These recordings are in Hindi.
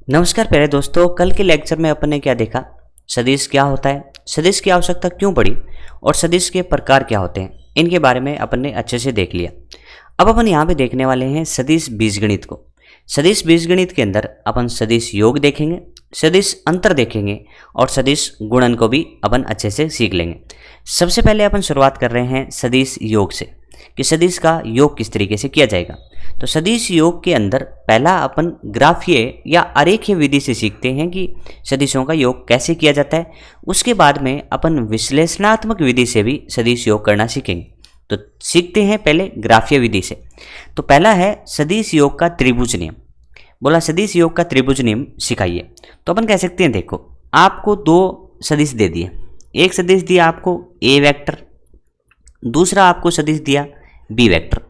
नमस्कार प्यारे दोस्तों। कल के लेक्चर में अपन ने क्या देखा? सदिश क्या होता है, सदिश की आवश्यकता क्यों पड़ी और सदिश के प्रकार क्या होते हैं, इनके बारे में अपन ने अच्छे से देख लिया। अब अपन यहाँ पे देखने वाले हैं सदिश बीजगणित को। सदिश बीजगणित के अंदर अपन सदिश योग देखेंगे, सदिश अंतर देखेंगे और सदिश गुणन को भी अपन अच्छे से सीख लेंगे। सबसे पहले अपन शुरुआत कर रहे हैं सदिश योग से कि सदिश का योग किस तरीके से किया जाएगा। तो सदिश योग के अंदर पहला अपन ग्राफीय या आरेखीय विधि से सीखते हैं कि सदिशों का योग कैसे किया जाता है। उसके बाद में अपन विश्लेषणात्मक विधि से भी सदिश योग करना सीखेंगे। तो सीखते हैं पहले ग्राफीय विधि से। तो पहला है सदिश योग का त्रिभुज नियम। बोला सदिश योग का त्रिभुज नियम सिखाइए। तो अपन कह सकते हैं, देखो आपको दो सदिश दे दिए। एक सदिश दिया आपको ए वेक्टर, दूसरा आपको सदिश दिया बी वेक्टर।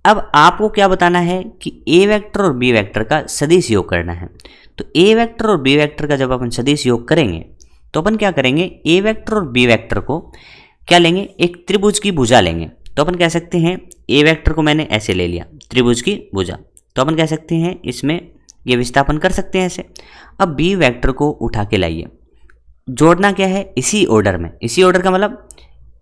अब आपको क्या बताना है कि ए वेक्टर और बी वेक्टर का सदिश योग करना है। तो ए वेक्टर और बी वेक्टर का जब अपन सदिश योग करेंगे तो अपन क्या करेंगे, ए वेक्टर और बी वेक्टर को क्या लेंगे, एक त्रिभुज की भुजा लेंगे। तो अपन कह सकते हैं ए वेक्टर को मैंने ऐसे ले लिया, त्रिभुज की भुजा। तो अपन कह सकते हैं इसमें ये विस्थापन कर सकते हैं ऐसे। अब बी वेक्टर को उठा के लाइए, जोड़ना क्या है, इसी ऑर्डर में। इसी ऑर्डर का मतलब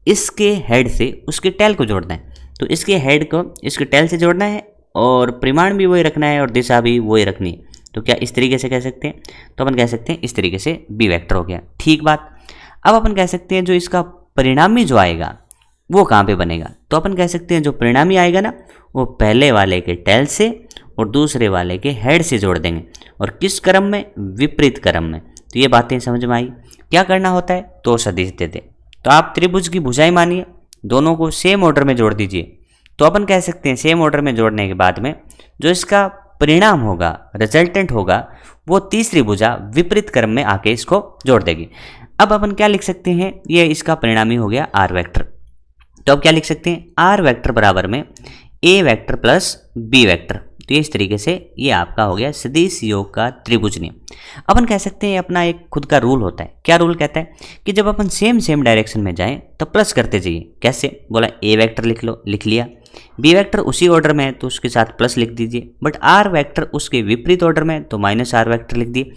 इसके हेड से उसके टेल को जोड़ना है। तो इसके हेड को इसके टेल से जोड़ना है और परिमाण भी वही रखना है और दिशा भी वही रखनी है। तो क्या इस तरीके से कह सकते हैं? तो अपन कह सकते हैं इस तरीके से बी वेक्टर हो गया। ठीक बात। अब अपन कह सकते हैं जो इसका परिणामी जो आएगा वो कहाँ पे बनेगा। तो अपन कह सकते हैं जो परिणामी आएगा ना, वो पहले वाले के टेल से और दूसरे वाले के हेड से जोड़ देंगे। और किस क्रम में? विपरीत क्रम में। तो ये बातें समझ में आई। क्या करना होता है? तो सदिश दे दे। तो आप त्रिभुज की भुजाएं मानिए, दोनों को सेम ऑर्डर में जोड़ दीजिए। तो अपन कह सकते हैं सेम ऑर्डर में जोड़ने के बाद में जो इसका परिणाम होगा, रिजल्टेंट होगा, वो तीसरी भुजा विपरीत क्रम में आके इसको जोड़ देगी। अब अपन क्या लिख सकते हैं, ये इसका परिणामी हो गया आर वेक्टर। तो अब क्या लिख सकते हैं, आर वेक्टर बराबर में ए वेक्टर प्लस बी वेक्टर। तो इस तरीके से ये आपका हो गया सदिश योग का त्रिभुज नियम। अपन कह सकते हैं अपना एक खुद का रूल होता है। क्या रूल कहता है कि जब अपन सेम डायरेक्शन में जाएं तो प्लस करते जाइए। कैसे? बोला ए वेक्टर लिख लो, लिख लिया। बी वेक्टर उसी ऑर्डर में है तो उसके साथ प्लस लिख दीजिए। बट आर वेक्टर उसके विपरीत ऑर्डर में है तो माइनस आर वेक्टर लिख दिए।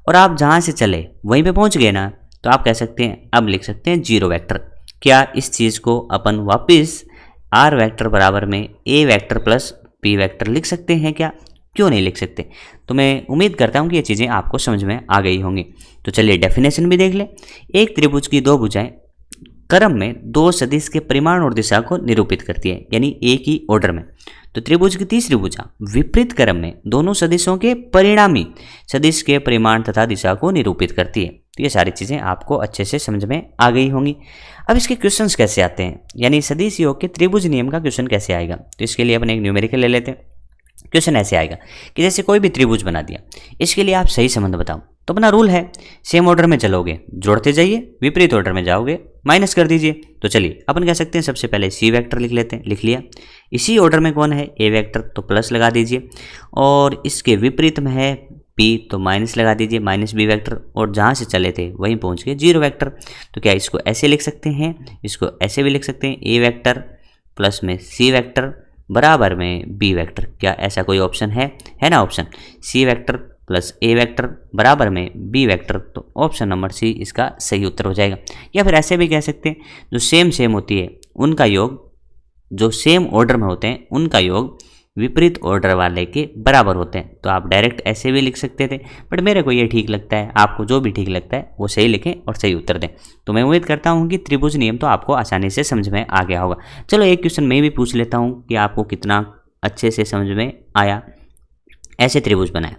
और आप जहाँ से चले वहीं पे पहुँच गए ना, तो आप कह सकते हैं अब लिख सकते हैं जीरो वेक्टर। क्या इस चीज़ को अपन वापिस आर वेक्टर बराबर में ए वेक्टर प्लस बी वेक्टर लिख सकते हैं क्या? क्यों नहीं लिख सकते? तो मैं उम्मीद करता हूँ कि ये चीज़ें आपको समझ में आ गई होंगी। तो चलिए डेफिनेशन भी देख लें। एक त्रिभुज की दो भुजाएं क्रम में दो सदिश के परिमाण और दिशा को निरूपित करती है, यानी एक ही ऑर्डर में। तो त्रिभुज की तीसरी भुजा विपरीत क्रम में दोनों सदिशों के परिणामी सदिश के परिमाण तथा दिशा को निरूपित करती है। तो ये सारी चीज़ें आपको अच्छे से समझ में आ गई होंगी। अब इसके क्वेश्चंस कैसे आते हैं, यानी सदिश योग के त्रिभुज नियम का क्वेश्चन कैसे आएगा। तो इसके लिए अपन एक न्यूमेरिकल ले लेते हैं। क्वेश्चन ऐसे आएगा कि जैसे कोई भी त्रिभुज बना दिया, इसके लिए आप सही संबंध बताओ। तो अपना रूल है सेम ऑर्डर में चलोगे, जोड़ते जाइए, विपरीत ऑर्डर में जाओगे माइनस कर दीजिए। तो चलिए अपन कह सकते हैं सबसे पहले सी वेक्टर लिख लेते हैं, लिख लिया। इसी ऑर्डर में कौन है? ए वेक्टर, तो प्लस लगा दीजिए। और इसके विपरीत में है बी, तो माइनस लगा दीजिए, माइनस बी वेक्टर। और जहाँ से चले थे वहीं पहुँच गए जीरो वेक्टर। तो क्या इसको ऐसे लिख सकते हैं, इसको ऐसे भी लिख सकते हैं, ए वेक्टर प्लस में सी वेक्टर बराबर में बी वेक्टर। क्या ऐसा कोई ऑप्शन है ना? ऑप्शन सी वेक्टर प्लस ए वेक्टर बराबर में बी वेक्टर। तो ऑप्शन नंबर सी इसका सही उत्तर हो जाएगा। या फिर ऐसे भी कह सकते हैं जो सेम होती है उनका योग, जो सेम ऑर्डर में होते हैं उनका योग विपरीत ऑर्डर वाले के बराबर होते हैं। तो आप डायरेक्ट ऐसे भी लिख सकते थे, बट मेरे को ये ठीक लगता है। आपको जो भी ठीक लगता है वो सही लिखें और सही उत्तर दें। तो मैं उम्मीद करता हूँ कि त्रिभुज नियम तो आपको आसानी से समझ में आ गया होगा। चलो एक क्वेश्चन मैं भी पूछ लेता हूँ कि आपको कितना अच्छे से समझ में आया। ऐसे त्रिभुज बनाया,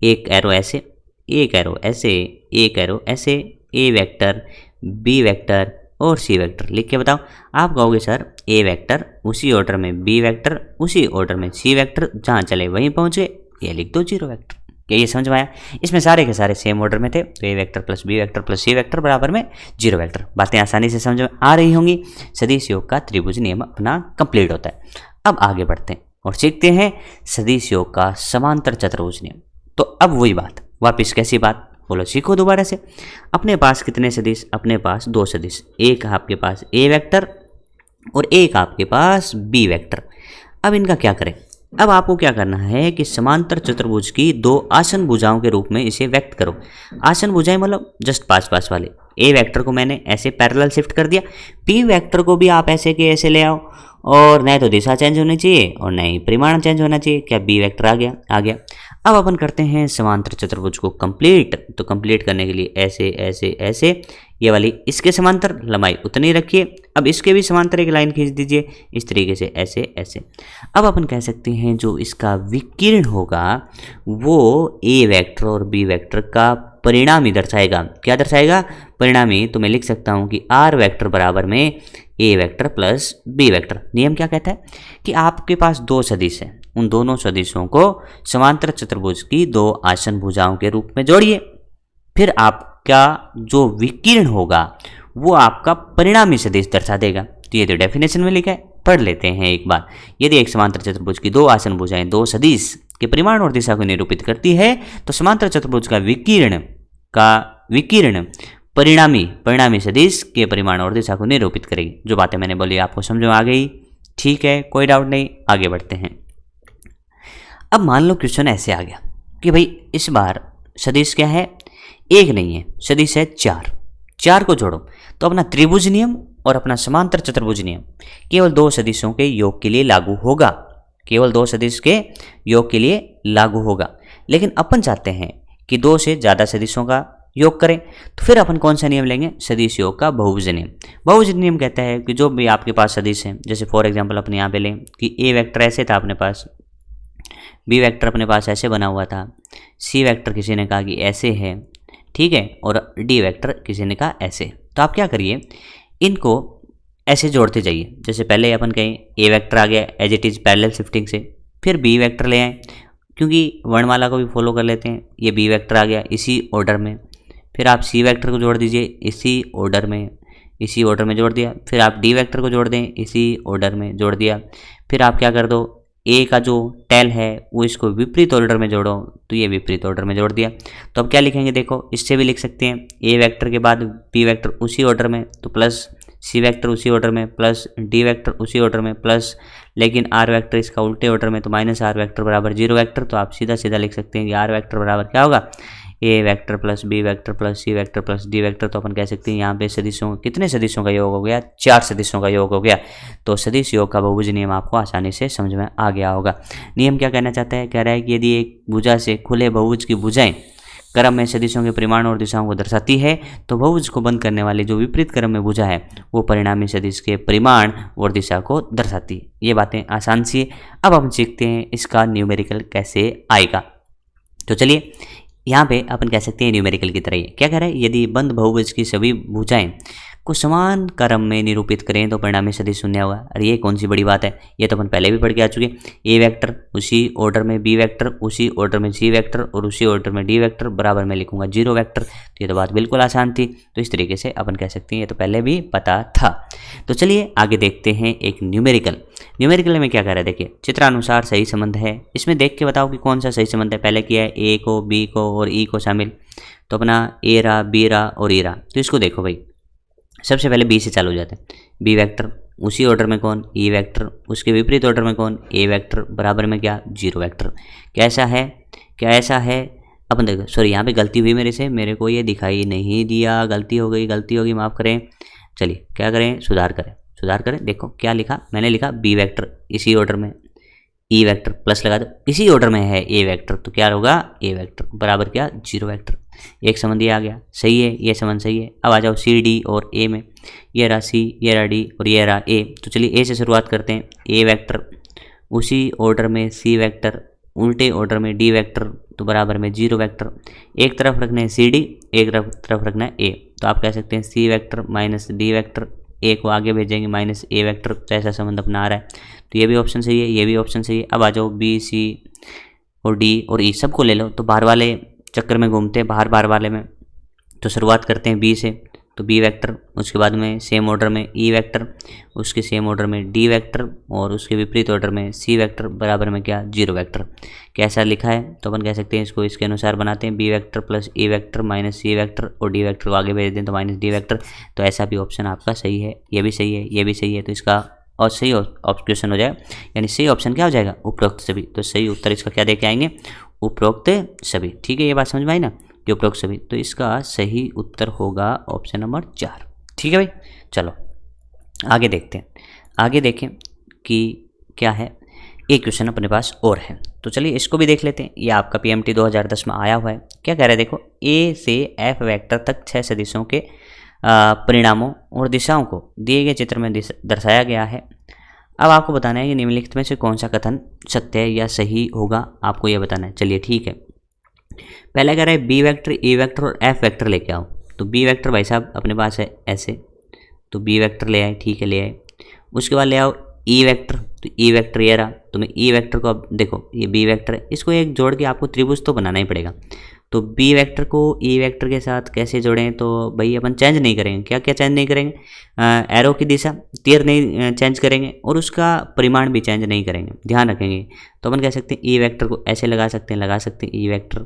एक एरो ऐसे, एक एरो ऐसे, एक एरो ऐसे, ए वेक्टर, बी वेक्टर और सी वेक्टर लिख के बताओ। आप कहोगे सर ए वेक्टर उसी ऑर्डर में बी वेक्टर उसी ऑर्डर में सी वेक्टर, जहाँ चले वहीं पहुँचे, ये लिख दो जीरो वेक्टर। क्या ये समझ में आया? इसमें सारे के सारे सेम ऑर्डर में थे, तो A vector plus B vector plus C vector बराबर में जीरो वेक्टर। बातें आसानी से समझ में आ रही होंगी। सदिश योग का त्रिभुज नियम अपना कंप्लीट होता है। अब आगे बढ़ते हैं और सीखते हैं सदिश योग का समांतर चतुर्भुज नियम। तो अब वही बात वापिस, कैसी बात? बोलो सीखो दोबारा से। अपने पास कितने सदिश? अपने पास दो सदिश, एक आपके पास ए वेक्टर और एक आपके पास बी वेक्टर। अब इनका क्या करें? अब आपको क्या करना है कि समांतर चतुर्भुज की दो आसन भुजाओं के रूप में इसे व्यक्त करो। आसन भुजाएं मतलब जस्ट पास पास वाले। ए वेक्टर को मैंने ऐसे पैरेलल शिफ्ट कर दिया, बी वेक्टर को भी आप ऐसे के ऐसे ले आओ, और नहीं तो दिशा चेंज होनी चाहिए और नहीं परिमाण चेंज होना चाहिए। क्या बी वेक्टर आ गया? आ गया। अब अपन करते हैं समांतर चतुर्भुज को कंप्लीट। तो कंप्लीट करने के लिए ऐसे ऐसे ऐसे, ये वाली इसके समांतर लंबाई उतनी रखिए। अब इसके भी समांतर एक लाइन खींच दीजिए इस तरीके से, ऐसे ऐसे। अब अपन कह सकते हैं जो इसका विकिरण होगा वो ए वेक्टर और बी वेक्टर का परिणामी दर्शाएगा। क्या दर्शाएगा? परिणामी। तो मैं लिख सकता हूं कि आर वेक्टर बराबर में ए वेक्टर प्लस बी वेक्टर। नियम क्या कहता है कि आपके पास दो सदिश हैं, उन दोनों सदिशों को समांतर चतुर्भुज की दो आसन भुजाओं के रूप में जोड़िए, फिर आपका जो विकिरण होगा वो आपका परिणामी सदिश दर्शा देगा। तो ये तो डेफिनेशन में लिखा है, पढ़ लेते हैं एक बार। यदि एक समांतर चतुर्भुज की दो आसन भुजाएं दो सदिश के परिमाण और दिशा को निरूपित करती है तो समांतर चतुर्भुज का विकिरण परिणामी सदिश के परिमाण और दिशा को निरूपित करेगी। जो बातें मैंने बोली आपको समझ में आ गई? ठीक है, कोई डाउट नहीं, आगे बढ़ते हैं। अब मान लो क्वेश्चन ऐसे आ गया कि भाई इस बार सदिश क्या है? एक नहीं है, सदिश है चार। चार को जोड़ो तो अपना त्रिभुज नियम और अपना समांतर चतुर्भुज नियम केवल दो सदिशों के योग के लिए लागू होगा। केवल दो सदिश के योग के लिए लागू होगा। लेकिन अपन चाहते हैं कि दो से ज़्यादा सदिशों का योग करें, तो फिर अपन कौन सा नियम लेंगे? सदिश योग का बहुभुज नियम। बहुभुज नियम कहता है कि जो भी आपके पास सदिश है, जैसे फॉर एग्जांपल अपन यहाँ पे लें कि ए वेक्टर ऐसे था अपने पास, बी वेक्टर अपने पास ऐसे बना हुआ था, सी वेक्टर किसी ने कहा कि ऐसे है, ठीक है, और डी वेक्टर किसी ने कहा ऐसे। तो आप क्या करिए, इनको ऐसे जोड़ते जाइए। जैसे पहले अपन कहें ए वेक्टर आ गया as it is parallel shifting से, फिर बी वेक्टर ले आए क्योंकि वर्णमाला को भी फॉलो कर लेते हैं, ये बी वेक्टर आ गया इसी ऑर्डर में। फिर आप सी वेक्टर को जोड़ दीजिए इसी ऑर्डर में जोड़ दिया। फिर आप डी वेक्टर को जोड़ दें इसी ऑर्डर में जोड़ दिया। फिर आप क्या कर दो, ए का जो टेल है वो इसको विपरीत ऑर्डर में जोड़ो, तो ये विपरीत ऑर्डर में जोड़ दिया। तो अब क्या लिखेंगे देखो, इससे भी लिख सकते हैं ए वेक्टर के बाद बी वेक्टर उसी ऑर्डर में, तो प्लस सी वेक्टर उसी ऑर्डर में, प्लस डी वेक्टर उसी ऑर्डर में, प्लस लेकिन आर वेक्टर इसका उल्टे ऑर्डर में, तो माइनस आर वेक्टर बराबर जीरो वेक्टर। तो आप सीधा सीधा लिख सकते हैं कि आर वेक्टर बराबर क्या होगा? A vector plus B vector plus C vector plus D vector. तो अपन कह सकते हैं यहाँ पे सदिशों, कितने सदिशों का योग हो गया? चार सदिशों का योग हो गया। तो सदिश योग का बहुभुज नियम आपको आसानी से समझ में आ गया होगा। नियम क्या कहना चाहता है? कह रहा है कि यदि एक भुजा से खुले बहुभुज की भुजाएं क्रम में सदिशों के परिमाण और दिशाओं को दर्शाती है तो बहुभुज को बंद करने वाली जो विपरीत क्रम में भुजा है वो परिणामी सदिश के परिमाण और दिशा को दर्शाती है। ये बातें आसान सी है। अब हम सीखते हैं इसका न्यूमेरिकल कैसे आएगा। तो चलिए यहाँ पे अपन कह सकते हैं न्यूमेरिकल की तरह क्या कह रहा है, यदि बंद बहुभुज की सभी भुजाएं को समान क्रम में निरूपित करें तो परिणामी सदिश शून्य होगा। अरे ये कौन सी बड़ी बात है, ये तो अपन पहले भी पढ़ के आ चुके। ए वेक्टर उसी ऑर्डर में बी वेक्टर, उसी ऑर्डर में सी वेक्टर और उसी ऑर्डर में डी वेक्टर, बराबर में लिखूंगा जीरो वेक्टर। तो ये तो बात बिल्कुल आसान थी। तो इस तरीके से अपन कह सकते हैं, ये तो पहले भी पता था। तो चलिए आगे देखते हैं एक न्यूमेरिकल। न्यूमेरिकल में क्या कह रहा है देखिए, चित्रानुसार सही संबंध है। इसमें देख के बताओ कि कौन सा सही संबंध है। पहले किया है ए को बी को और ई को शामिल, तो अपना ए रहा बी रहा और ई रहा। तो इसको देखो भाई, सबसे पहले बी से चालू हो जाते हैं। बी वेक्टर उसी ऑर्डर में कौन? ई वेक्टर, उसके विपरीत ऑर्डर में कौन? ए वेक्टर, बराबर में क्या? Zero vector. कैसा है? क्या ऐसा है? अपन देखो, सॉरी यहाँ पे गलती हुई मेरे से, मेरे को ये दिखाई नहीं दिया, गलती हो गई, माफ़ करें। चलिए क्या करें, सुधार करें। देखो क्या लिखा मैंने, लिखा बी वेक्टर इसी ऑर्डर में, ई वेक्टर प्लस लगा दो, इसी ऑर्डर में है ए वेक्टर, तो क्या होगा? ए वेक्टर, बराबर क्या? Zero vector. एक संबंध ये आ गया, सही है, ये संबंध सही है। अब आ जाओ सी डी और ए में, ये रहा सी, ये रहा डी और ये रहा ए। तो चलिए ए से शुरुआत करते हैं। ए वेक्टर उसी ऑर्डर में सी वेक्टर, उल्टे ऑर्डर में डी वेक्टर, तो बराबर में जीरो वेक्टर। एक तरफ रखना है सी डी, एक तरफ रखना है ए। तो आप कह सकते हैं C vector minus D vector, ए को आगे भेजेंगे माइनस ए वेक्टर। तो ऐसा संबंध अपना आ रहा है, तो ये भी ऑप्शन सही है, ये भी ऑप्शन सही है। अब आ जाओ बी सी और डी और ई, सबको ले लो। तो बाहर वाले चक्कर में घूमते हैं, बाहर वाले में। तो शुरुआत करते हैं बी से, तो बी वेक्टर, उसके बाद में सेम ऑर्डर में ई वेक्टर, उसके सेम ऑर्डर में डी वेक्टर और उसके विपरीत ऑर्डर में सी वेक्टर, बराबर में क्या? Zero vector. कैसा लिखा है? तो अपन कह सकते हैं इसको इसके अनुसार बनाते हैं, B vector plus E vector minus C vector और डी वेक्टर को आगे भेज दें तो माइनस डी वेक्टर। तो ऐसा भी ऑप्शन आपका सही है, ये भी सही है, ये भी सही है। तो इसका और सही क्वेश्चन हो जाएगा, यानी सही ऑप्शन क्या हो जाएगा, उपरोक्त सभी। तो सही उत्तर इसका क्या देके आएंगे, उपरोक्त सभी। ठीक है, ये बात समझ में आई ना कि उपरोक्त सभी। तो इसका सही उत्तर होगा ऑप्शन नंबर 4। ठीक है भाई, चलो आगे देखते हैं। आगे देखें कि क्या है, एक क्वेश्चन अपने पास और है, तो चलिए इसको भी देख लेते हैं। ये आपका PMT 2010 में आया हुआ है। क्या कह रहा है, देखो ए से एफ वेक्टर तक 6 सदिशों के परिणामों और दिशाओं को दिए गए चित्र में दर्शाया गया है। अब आपको बताना है कि निम्नलिखित में से कौन सा कथन सत्य है या सही होगा, आपको यह बताना है। चलिए ठीक है, पहला कह रहा है बी वेक्टर, ए वेक्टर और एफ वेक्टर लेके आओ। तो बी वेक्टर भाई साहब अपने पास है ऐसे, तो बी वेक्टर ले आए, ठीक है ले आए। उसके बाद ले आओ ई वेक्टर, तो ई वेक्टर ये रहा। तो मैं ई वेक्टर को, अब देखो ये बी वेक्टर है, इसको एक जोड़ के आपको त्रिभुज तो बनाना ही पड़ेगा। तो बी वेक्टर को ई वेक्टर के साथ कैसे जोड़ें, तो भाई अपन चेंज नहीं करेंगे। क्या क्या चेंज नहीं करेंगे, एरो की दिशा, तीर नहीं चेंज करेंगे, और उसका परिमाण भी चेंज नहीं करेंगे, ध्यान रखेंगे। तो अपन कह सकते हैं ई वेक्टर को ऐसे लगा सकते हैं ई वेक्टर।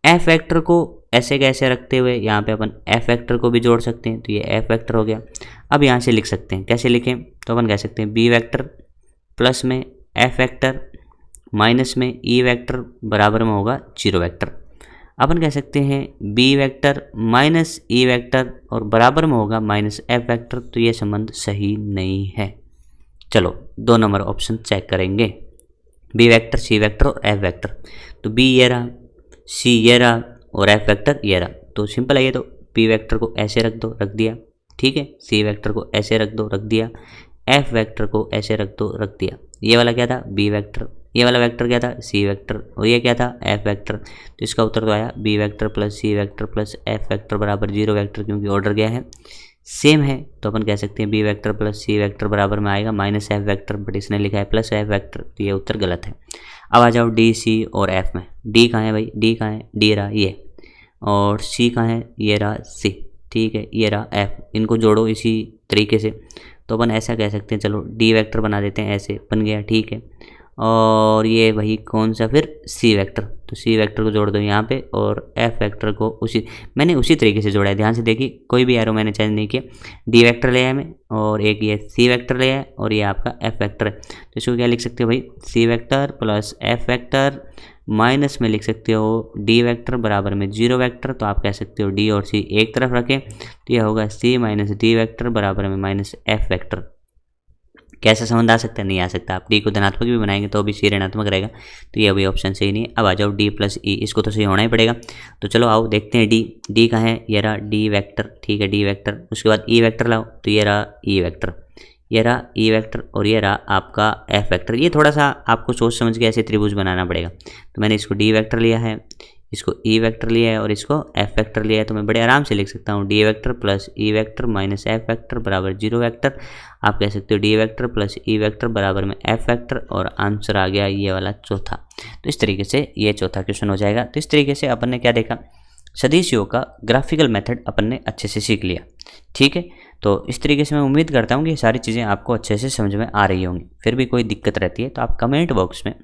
एफ वेक्टर को ऐसे कैसे रखते हुए यहाँ पे अपन एफ वेक्टर को भी जोड़ सकते हैं, तो ये एफ वेक्टर हो गया। अब यहाँ से लिख सकते हैं, कैसे लिखें, तो अपन कह सकते हैं बी वेक्टर प्लस में एफ वेक्टर माइनस में ई वेक्टर बराबर में होगा 0 वेक्टर। अपन कह सकते हैं B vector minus E vector और बराबर में होगा माइनस एफ वेक्टर। तो ये संबंध सही नहीं है। चलो 2 नंबर ऑप्शन चेक करेंगे, बी वेक्टर, सी वेक्टर और एफ वेक्टर। तो बी ये रहा, सी ये रहा और एफ वेक्टर ये रहा। तो सिंपल है ये, तो बी वेक्टर को ऐसे रख दो, रख दिया, ठीक है। सी वेक्टर को ऐसे रख दो, रख दिया। एफ वेक्टर को ऐसे रख दो, रख दिया। ये वाला क्या था, बी वेक्टर, ये वाला वेक्टर क्या था, सी वेक्टर, और ये क्या था, एफ वेक्टर। तो इसका उत्तर तो आया B vector plus C vector plus F vector बराबर 0 वेक्टर, क्योंकि ऑर्डर क्या है, सेम है। तो अपन कह सकते हैं B vector plus C vector बराबर में आएगा माइनस एफ वेक्टर, बट इसने लिखा है प्लस एफ वेक्टर, तो ये उत्तर गलत है। अब आ जाओ डी, सी और एफ में। डी कहाँ है भाई, डी कहाँ है, डी रहा ये, और सी कहाँ है, ये रहा सी, ठीक है, ये रहा एफ। इनको जोड़ो इसी तरीके से, तो अपन ऐसा कह सकते हैं, चलो डी वेक्टर बना देते हैं, ऐसे बन गया, ठीक है। और ये वही कौन सा फिर, सी वेक्टर, तो सी वेक्टर को जोड़ दो यहाँ पे, और एफ वेक्टर को मैंने उसी तरीके से जोड़ा है, ध्यान से देखिए, कोई भी एरो मैंने चेंज नहीं किया। डी वेक्टर ले आया मैं, और एक ये सी वेक्टर ले आया, और ये आपका एफ वेक्टर है। तो इसको क्या लिख सकते हो भाई, C vector plus F vector minus में लिख सकते हो डी वेक्टर बराबर में 0 वेक्टर। तो आप कह सकते हो डी और सी एक तरफ रखें, तो यह होगा सी माइनस डी वेक्टर बराबर में माइनस एफ वेक्टर। कैसे संबंध आ सकता है, नहीं आ सकता। आप डी को धनात्मक भी बनाएंगे तो भी सी ऋणात्मक रहेगा, तो ये अभी ऑप्शन सही नहीं है। अब आ जाओ डी प्लस ई, इसको तो सही होना ही पड़ेगा। तो चलो आओ देखते हैं डी कहाँ है, ये रहा डी वेक्टर, ठीक है, डी वेक्टर। उसके बाद ई वेक्टर लाओ, तो ये रहा ई वेक्टर, ये रहा ई वेक्टर, और ये रहा आपका एफ वेक्टर। ये थोड़ा सा आपको सोच समझ के ऐसे त्रिभुज बनाना पड़ेगा। तो मैंने इसको डी वेक्टर लिया है, इसको ई वेक्टर लिया है, और इसको एफ वेक्टर लिया है। तो मैं बड़े आराम से लिख सकता हूँ D vector plus E vector minus F vector बराबर 0 वेक्टर। आप कह सकते हो D vector plus E vector बराबर में एफ वेक्टर, और आंसर आ गया ये वाला चौथा। तो इस तरीके से ये चौथा क्वेश्चन हो जाएगा। तो इस तरीके से अपन ने क्या देखा, सदिश योग का ग्राफिकल मेथड अपन ने अच्छे से सीख लिया, ठीक है। तो इस तरीके से मैं उम्मीद करता हूँ कि ये सारी चीज़ें आपको अच्छे से समझ में आ रही होंगी। फिर भी कोई दिक्कत रहती है तो आप कमेंट बॉक्स में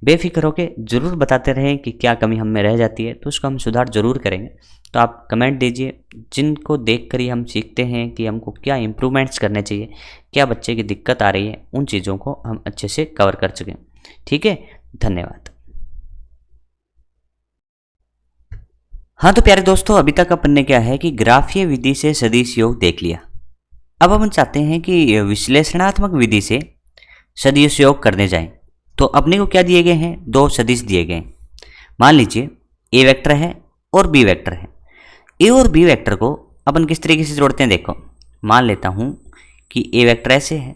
बेफिक्र होकर ज़रूर बताते रहें कि क्या कमी हम में रह जाती है, तो उसको हम सुधार ज़रूर करेंगे। तो आप कमेंट दीजिए, जिनको देख कर ही हम सीखते हैं कि हमको क्या इम्प्रूवमेंट्स करने चाहिए, क्या बच्चे की दिक्कत आ रही है, उन चीज़ों को हम अच्छे से कवर कर सकें, ठीक है। धन्यवाद। हाँ तो प्यारे दोस्तों, अभी तक अपन ने क्या है कि ग्राफीय विधि से सदिश योग देख लिया। अब हम चाहते हैं कि विश्लेषणात्मक विधि से सदिश योग करने जाएं। तो अपने को क्या दिए गए हैं, 2 सदिश दिए गए हैं। मान लीजिए ए वेक्टर है और बी वेक्टर है। ए और बी वेक्टर को अपन किस तरीके से जोड़ते हैं, देखो मान लेता हूँ कि ए वेक्टर ऐसे है,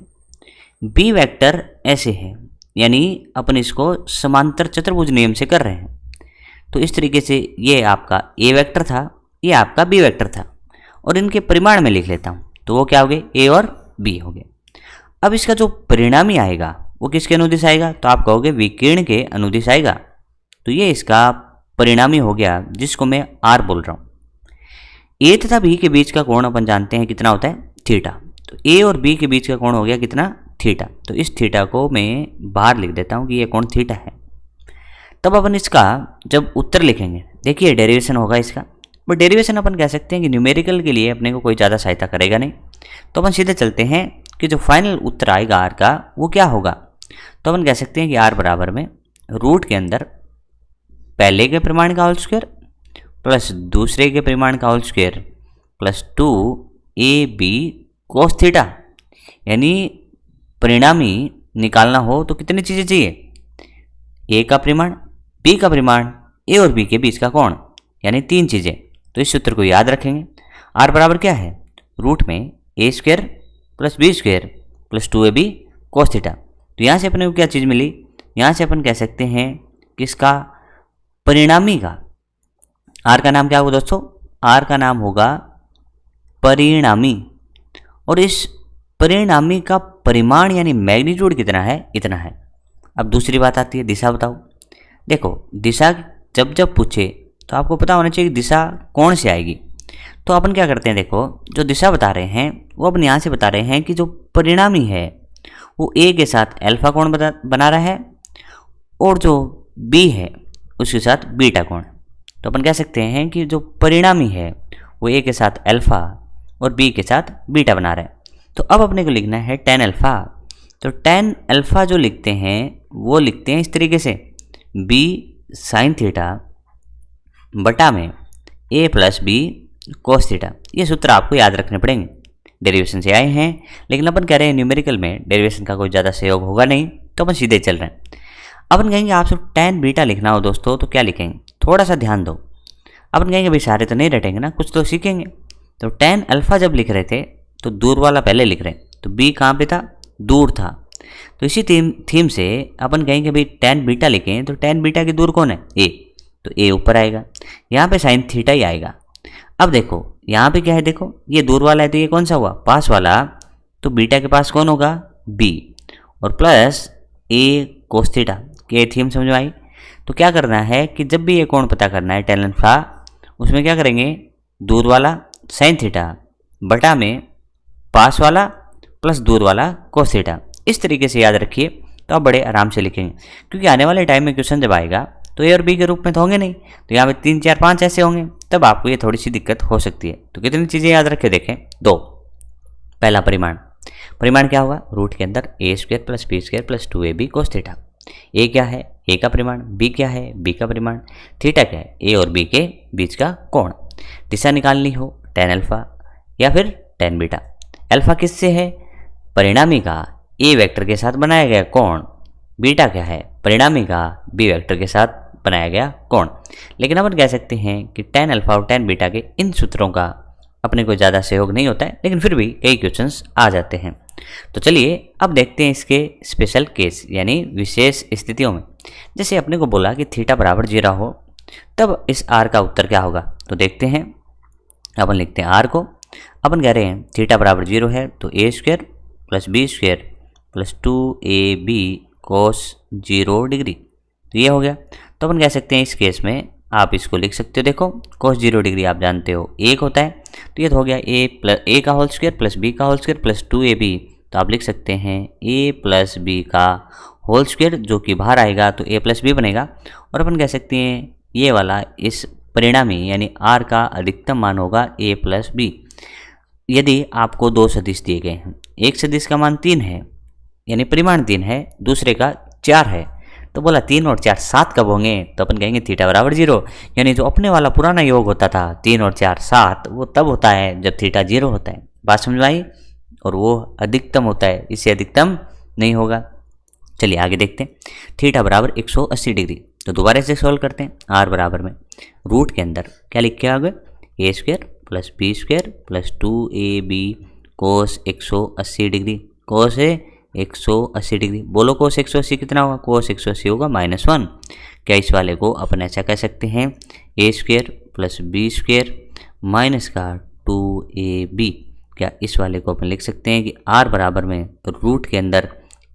बी वेक्टर ऐसे है, यानी अपन इसको समांतर चतुर्भुज नियम से कर रहे हैं। तो इस तरीके से ये आपका ए वेक्टर था, ये आपका बी वेक्टर था, और इनके परिमाण में लिख लेता हूँ। तो वो क्या हो गए, ए और बी हो गए। अब इसका जो परिणामी आएगा वो किसके अनुदिश आएगा, तो आप कहोगे विकिरण के अनुदिश आएगा। तो ये इसका परिणामी हो गया, जिसको मैं आर बोल रहा हूँ। ए तथा बी के बीच का कोण अपन जानते हैं कितना होता है, थीटा। तो ए और बी के बीच का कोण हो गया कितना, थीटा। तो इस थीटा को मैं बाहर लिख देता हूँ कि ये कोण थीटा है। तब अपन इसका जब उत्तर लिखेंगे, देखिए डेरिवेशन होगा इसका, बट डेरिवेशन अपन कह सकते हैं कि न्यूमेरिकल के लिए अपने को कोई ज़्यादा सहायता करेगा नहीं। तो अपन सीधे चलते हैं कि जो फाइनल उत्तर आएगा आर का वो क्या होगा। तो अपन कह सकते हैं कि आर बराबर में रूट के अंदर पहले के परिमाण का होल स्क्वायर प्लस दूसरे के परिमाण का whole square plus 2ab cos theta. यानी परिणामी निकालना हो तो कितनी चीज़ें चाहिए, ए का परिमाण, बी का परिमाण, ए और बी के बीच का कोण, यानी 3 चीज़ें। तो इस सूत्र को याद रखेंगे। आर बराबर क्या है, रूट में A square plus B square plus 2ab cos theta. तो यहाँ से अपने को क्या चीज़ मिली, यहाँ से अपन कह सकते हैं कि इसका परिणामी का आर का नाम क्या होगा दोस्तों, आर का नाम होगा परिणामी। और इस परिणामी का परिमाण यानी मैग्नीट्यूड कितना है, इतना है। अब दूसरी बात आती है दिशा बताओ। देखो दिशा जब जब पूछे तो आपको पता होना चाहिए कि दिशा कौन से आएगी। तो अपन क्या करते हैं, देखो जो दिशा बता रहे हैं वो अपन यहाँ से बता रहे हैं कि जो परिणामी है वो ए के साथ अल्फा कोण बना रहा है और जो बी है उसके साथ बीटा कोण। तो अपन कह सकते हैं कि जो परिणामी है वो ए के साथ अल्फा और बी के साथ बीटा बना रहा है। तो अब अपने को लिखना है tan अल्फा। तो tan अल्फा जो लिखते हैं वो लिखते हैं इस तरीके से, b sin थीटा बटा में a plus B cos theta. ये सूत्र आपको याद रखने पड़ेंगे, डेरिवेशन से आए हैं, लेकिन अपन कह रहे हैं न्यूमेरिकल में डेरिवेशन का कोई ज़्यादा सहयोग होगा नहीं, तो अपन सीधे चल रहे हैं। अपन कहेंगे आपसे tan बीटा लिखना हो दोस्तों तो क्या लिखेंगे, थोड़ा सा ध्यान दो। अपन कहेंगे भाई सारे तो नहीं रटेंगे ना, कुछ तो सीखेंगे। तो tan अल्फा जब लिख रहे थे तो दूर वाला पहले लिख रहे हैं, तो b कहाँ पे था, दूर था। तो इसी थीम से अपन कहेंगे भाई tan बीटा लिखें, तो tan बीटा की दूर कौन है, a, तो a ऊपर आएगा, यहाँ पे sin थीटा ही आएगा। अब देखो यहाँ पे क्या है, देखो ये दूर वाला है तो ये कौन सा हुआ, पास वाला, तो बीटा के पास कौन होगा, b, और प्लस a cos थीटा। के थीम समझ में आई। तो क्या करना है कि जब भी ये कोण पता करना है tan अल्फा, उसमें क्या करेंगे, दूर वाला sin थीटा बटा में पास वाला प्लस दूर वाला cos थीटा। इस तरीके से याद रखिए तो आप बड़े आराम से लिखेंगे, क्योंकि आने वाले टाइम में क्वेश्चन जब आएगा तो ए और बी के रूप में तो होंगे नहीं, तो यहाँ पे 3 4 5 ऐसे होंगे, तब आपको ये थोड़ी सी दिक्कत हो सकती है। तो कितनी चीज़ें याद रखे देखें, 2। पहला परिमाण, परिमाण क्या होगा, रूट के अंदर A square plus B square plus 2ab cos theta. A क्या है, ए का परिमाण, बी क्या है, बी का परिमाण, थीटा क्या है, ए और बी के बीच का कोण। दिशा निकालनी हो tan अल्फा या फिर tan बीटा। अल्फा किससे है, परिणामी का ए वेक्टर के साथ बनाया गया कोण। बीटा क्या है, परिणामी का बी वेक्टर के साथ बनाया गया कोण। लेकिन अपन कह सकते हैं कि tan अल्फा और tan बीटा के इन सूत्रों का अपने को ज़्यादा सहयोग नहीं होता है, लेकिन फिर भी कई क्वेश्चंस आ जाते हैं। तो चलिए अब देखते हैं इसके स्पेशल केस यानी विशेष स्थितियों में। जैसे अपने को बोला कि थीटा बराबर 0 हो तब इस आर का उत्तर क्या होगा। तो देखते हैं, अपन लिखते हैं आर को। अपन कह रहे हैं थीटा बराबर 0 है तो A square plus B square plus 2ab cos 0 degree, तो ये हो गया। तो अपन कह सकते हैं इस केस में आप इसको लिख सकते हो, देखो cos 0 डिग्री आप जानते हो 1 होता है, तो ये तो हो गया a का होल स्क्वायर प्लस b का होल स्क्वायर प्लस 2ab। तो आप लिख सकते हैं a प्लस b का होल स्क्वायर, जो कि बाहर आएगा तो a प्लस बी बनेगा। और अपन कह सकते हैं ये वाला इस परिणामी यानी r का अधिकतम मान होगा a प्लस बी। यदि आपको 2 सदिश दिए गए हैं, एक सदिश का मान 3 है यानी परिमाण 3 है, दूसरे का 4 है, तो बोला 3 और 4 7 कब होंगे, तो अपन कहेंगे थीटा बराबर 0। यानी जो अपने वाला पुराना योग होता था 3 और 4 7, वो तब होता है जब थीटा 0 होता है। बात समझ में आई। और वो अधिकतम होता है, इससे अधिकतम नहीं होगा। चलिए आगे देखते हैं। थीटा बराबर 180 डिग्री, तो दोबारा से सॉल्व करते हैं। आर बराबर में रूट के अंदर क्या लिख के आ गए, A square plus B square plus 2ab cos 180 degree. cos है 180 डिग्री, बोलो cos 180 कितना होगा, cos 180 होगा -1। क्या इस वाले को अपन ऐसा कह सकते हैं, A square plus B square minus का 2ab। क्या इस वाले को अपन लिख सकते हैं कि आर बराबर में रूट के अंदर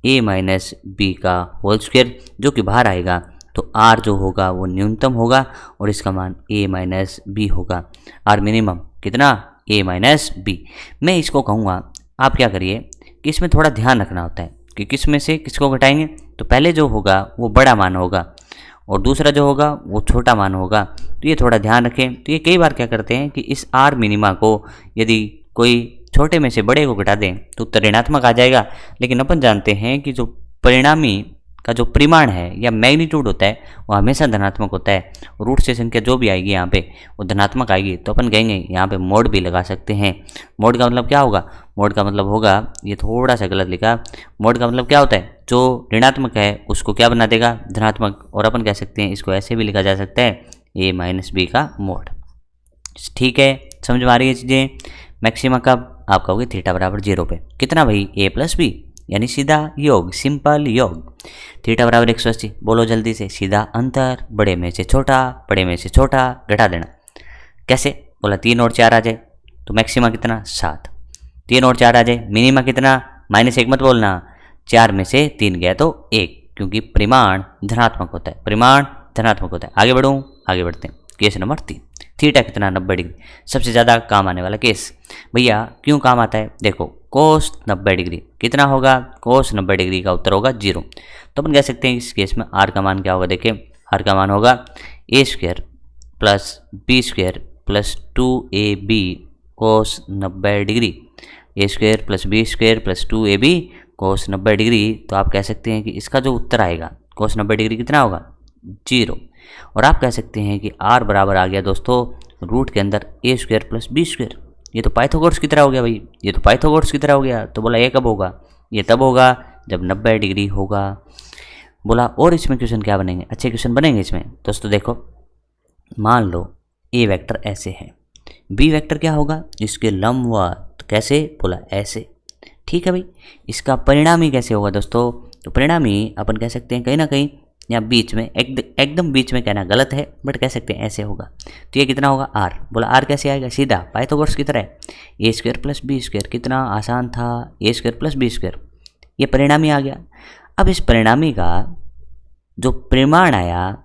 a माइनस बी का होल स्क्वायर, जो कि बाहर आएगा तो r जो होगा वो न्यूनतम होगा और इसका मान a माइनस बी होगा। r मिनिमम कितना, a माइनस बी। मैं इसको कहूँगा आप क्या करिए कि इसमें थोड़ा ध्यान रखना होता है कि किस में से किसको घटाएंगे। तो पहले जो होगा वो बड़ा मान होगा और दूसरा जो होगा वो छोटा मान होगा, तो ये थोड़ा ध्यान रखें। तो ये कई बार क्या करते हैं कि इस r मिनिमा को यदि कोई छोटे में से बड़े को घटा दें तो उत्तर ऋणात्मक आ जाएगा। लेकिन अपन जानते हैं कि जो परिणामी का जो परिमाण है या मैग्नीट्यूड होता है वो हमेशा धनात्मक होता है। रूट से संख्या जो भी आएगी यहाँ पे वो धनात्मक आएगी, तो अपन कहेंगे यहाँ पे मोड भी लगा सकते हैं। मोड का मतलब क्या होगा? मोड का मतलब होगा, ये थोड़ा सा गलत लिखा, मोड का मतलब क्या होता है? जो ऋणात्मक है उसको क्या बना देगा? धनात्मक। और अपन कह सकते हैं इसको ऐसे भी लिखा जा सकता है a माइनस बी का मोड। ठीक है, समझ में आ रही है चीज़ें। मैक्सिमा कब? आप कहोगे थीटा बराबर 0 पे। कितना भाई? a प्लस बी, यानी सीधा योग, सिंपल योग। थीटा बराबर 180। बोलो जल्दी से। सीधा अंतर, बड़े में से छोटा, बड़े में से छोटा घटा देना। कैसे? बोला 3 और 4 आ जाए तो मैक्सिमा कितना? 7। 3 और 4 आ जाए, मिनिमा कितना? -1 मत बोलना, 4 में से 3 गया तो 1, क्योंकि परिमाण धनात्मक होता है, परिमाण धनात्मक होता है। आगे बढ़ूँ, आगे बढ़ते हैं। केस नंबर 3, थीटा कितना? 90 डिग्री। सबसे ज़्यादा काम आने वाला केस। भैया क्यों काम आता है? देखो कोस 90 डिग्री कितना होगा? कोस 90 डिग्री का उत्तर होगा 0। तो अपन कह सकते हैं इस केस में आर का मान क्या होगा? देखिए आर का मान होगा a² plus b² plus 2ab कोस 90 degree. a² plus b² plus 2ab कोस 90 डिग्री। तो आप कह सकते हैं कि इसका जो उत्तर आएगा कोस 90 डिग्री कितना होगा? 0। और आप कह सकते हैं कि r बराबर आ गया दोस्तों रूट के अंदर a² प्लस b²। ये तो पाइथागोरस की तरह हो गया भाई, ये तो पाइथागोरस की तरह हो गया। तो बोला ये कब होगा? ये तब होगा जब 90 डिग्री होगा। बोला और इसमें क्वेश्चन क्या बनेंगे? अच्छे क्वेश्चन बनेंगे इसमें। दोस्तों देखो, मान लो ए वेक्टर ऐसे है, बी वेक्टर क्या होगा? इसके लंबवत। कैसे? बोला ऐसे। ठीक है भाई, इसका परिणामी कैसे होगा दोस्तों? तो परिणामी अपन कह सकते हैं कहीं ना कहीं यहाँ बीच में, एकदम बीच में कहना गलत है, बट कह सकते हैं ऐसे होगा। तो ये कितना होगा? आर। बोला आर कैसे आएगा? सीधा पाइथागोरस की तरह है, a² प्लस b²। कितना आसान था, a² प्लस b²। ये परिणामी आ गया। अब इस परिणामी का जो परिमाण आया,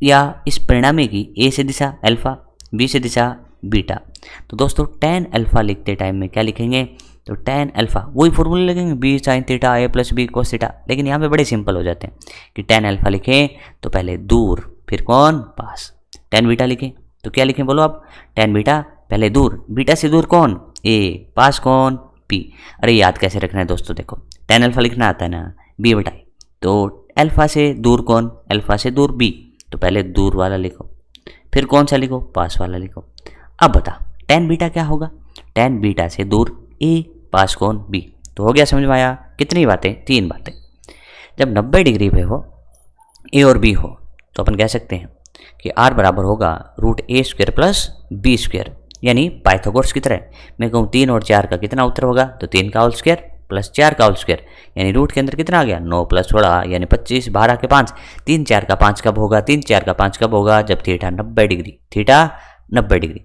या इस परिणामी की a से दिशा अल्फा, b से दिशा बीटा। तो दोस्तों tan अल्फा लिखते टाइम में क्या लिखेंगे? तो tan अल्फा वही फॉर्मूले लगेंगे, b sin theta a plus b cos theta. लेकिन यहाँ पे बड़े सिंपल हो जाते हैं कि tan अल्फा लिखें तो पहले दूर, फिर कौन? पास। tan बीटा लिखें तो क्या लिखें? बोलो आप। tan बीटा पहले दूर, बीटा से दूर कौन? a, पास कौन? b। अरे याद कैसे रखना है दोस्तों? देखो tan अल्फा लिखना आता है ना, b बटाई, तो अल्फा से दूर कौन? अल्फा से दूर b, तो पहले दूर वाला लिखो, फिर कौन सा लिखो? पास वाला लिखो। अब बता tan बीटा क्या होगा? tan बीटा से दूर a, पास कौन? b। तो हो गया, समझ में आया? कितनी बातें? 3 बातें। जब 90 डिग्री पे हो a और b हो तो अपन कह सकते हैं कि r बराबर होगा रूट a² प्लस b², यानी पाइथागोरस की तरह। मैं कहूँ 3 और 4 का कितना उत्तर होगा? तो 3 का होल स्क्वायर प्लस 4 का होल स्क्वायर, यानी रूट के अंदर कितना आ गया? 9 प्लस 16 यानी 25, 12 के 5। 3 4 का 5 कब होगा? 3 4 का 5 कब होगा? जब थीटा 90 डिग्री, थीटा 90 डिग्री।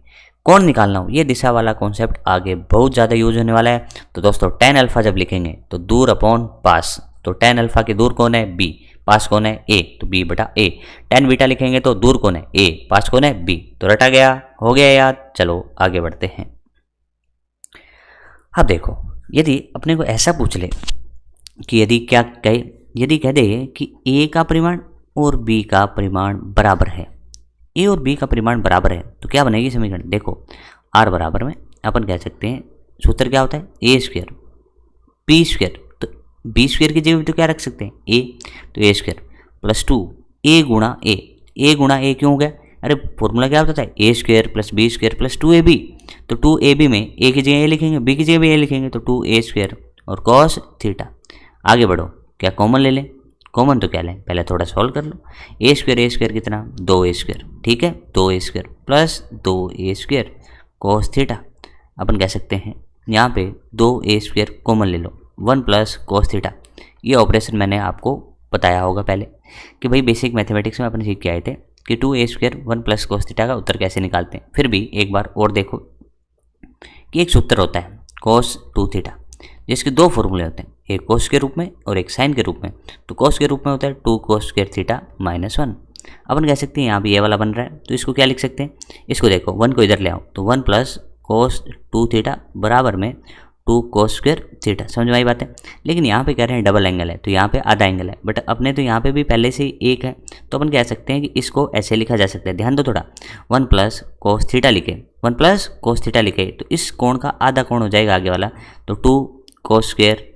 कौन निकालना हो? ये दिशा वाला कॉन्सेप्ट आगे बहुत ज़्यादा यूज होने वाला है। तो दोस्तों tan अल्फा जब लिखेंगे तो दूर अपॉन पास, तो tan अल्फा के दूर कौन है? b, पास कौन है? a, तो b बटा a। tan बीटा लिखेंगे तो दूर कौन है? a, पास कौन है? b। तो रटा गया, हो गया याद। चलो आगे बढ़ते हैं। अब देखो, यदि अपने को ऐसा पूछ ले कि यदि कह दे कि a का परिमाण और b का परिमाण बराबर है, a और b का परिमाण बराबर है, तो क्या बनेगी समीकरण? देखो r बराबर में अपन कह सकते हैं सूत्र क्या होता है? a² b²। तो b² की जगह तो क्या रख सकते हैं? a, तो a² प्लस 2 a गुणा a क्यों हो गया? अरे फॉर्मूला क्या होता है? a² plus b² plus 2ab। तो 2ab में a की जगह a लिखेंगे, b की जगह भी a लिखेंगे, तो 2a² और cos थीटा। आगे बढ़ो, क्या कॉमन ले लें? कॉमन तो क्या लें? पहले थोड़ा सॉल्व कर लो। a² कितना? 2a²। ठीक है, 2a² plus 2a² cos theta. अपन कह सकते हैं यहाँ पे 2a² कॉमन ले लो, 1 प्लस cos थीटा। ये ऑपरेशन मैंने आपको बताया होगा पहले कि भाई बेसिक मैथमेटिक्स में अपन सीख के आए थे कि 2a² 1 प्लस cos थीटा का उत्तर कैसे निकालते हैं। फिर भी एक बार और देखो कि एक सूत्र होता है cos 2 थीटा, जिसके 2 फॉर्मूले होते हैं, एक cos के रूप में और एक sin के रूप में। तो cos के रूप में होता है 2 cos स्क्वायर थीटा माइनस 1। अपन कह सकते हैं यहाँ भी ये वाला बन रहा है, तो इसको क्या लिख सकते हैं? इसको देखो 1 को इधर ले आओ, तो 1 प्लस cos 2 थीटा बराबर में 2 cos स्क्वायर थीटा। समझ में आई बात है। लेकिन यहाँ पे कह रहे हैं डबल एंगल है, तो यहाँ पे आधा एंगल है, बट अपने तो यहाँ पे भी पहले से ही एक है, तो अपन कह सकते हैं कि इसको ऐसे लिखा जा सकता है। ध्यान दो थोड़ा, 1 प्लस कोस थीटा लिखे, 1 प्लस कोस थीटा लिखे, तो इस कोण का आधा कोण हो जाएगा आगे वाला, तो 2 कोस स्क्वायर,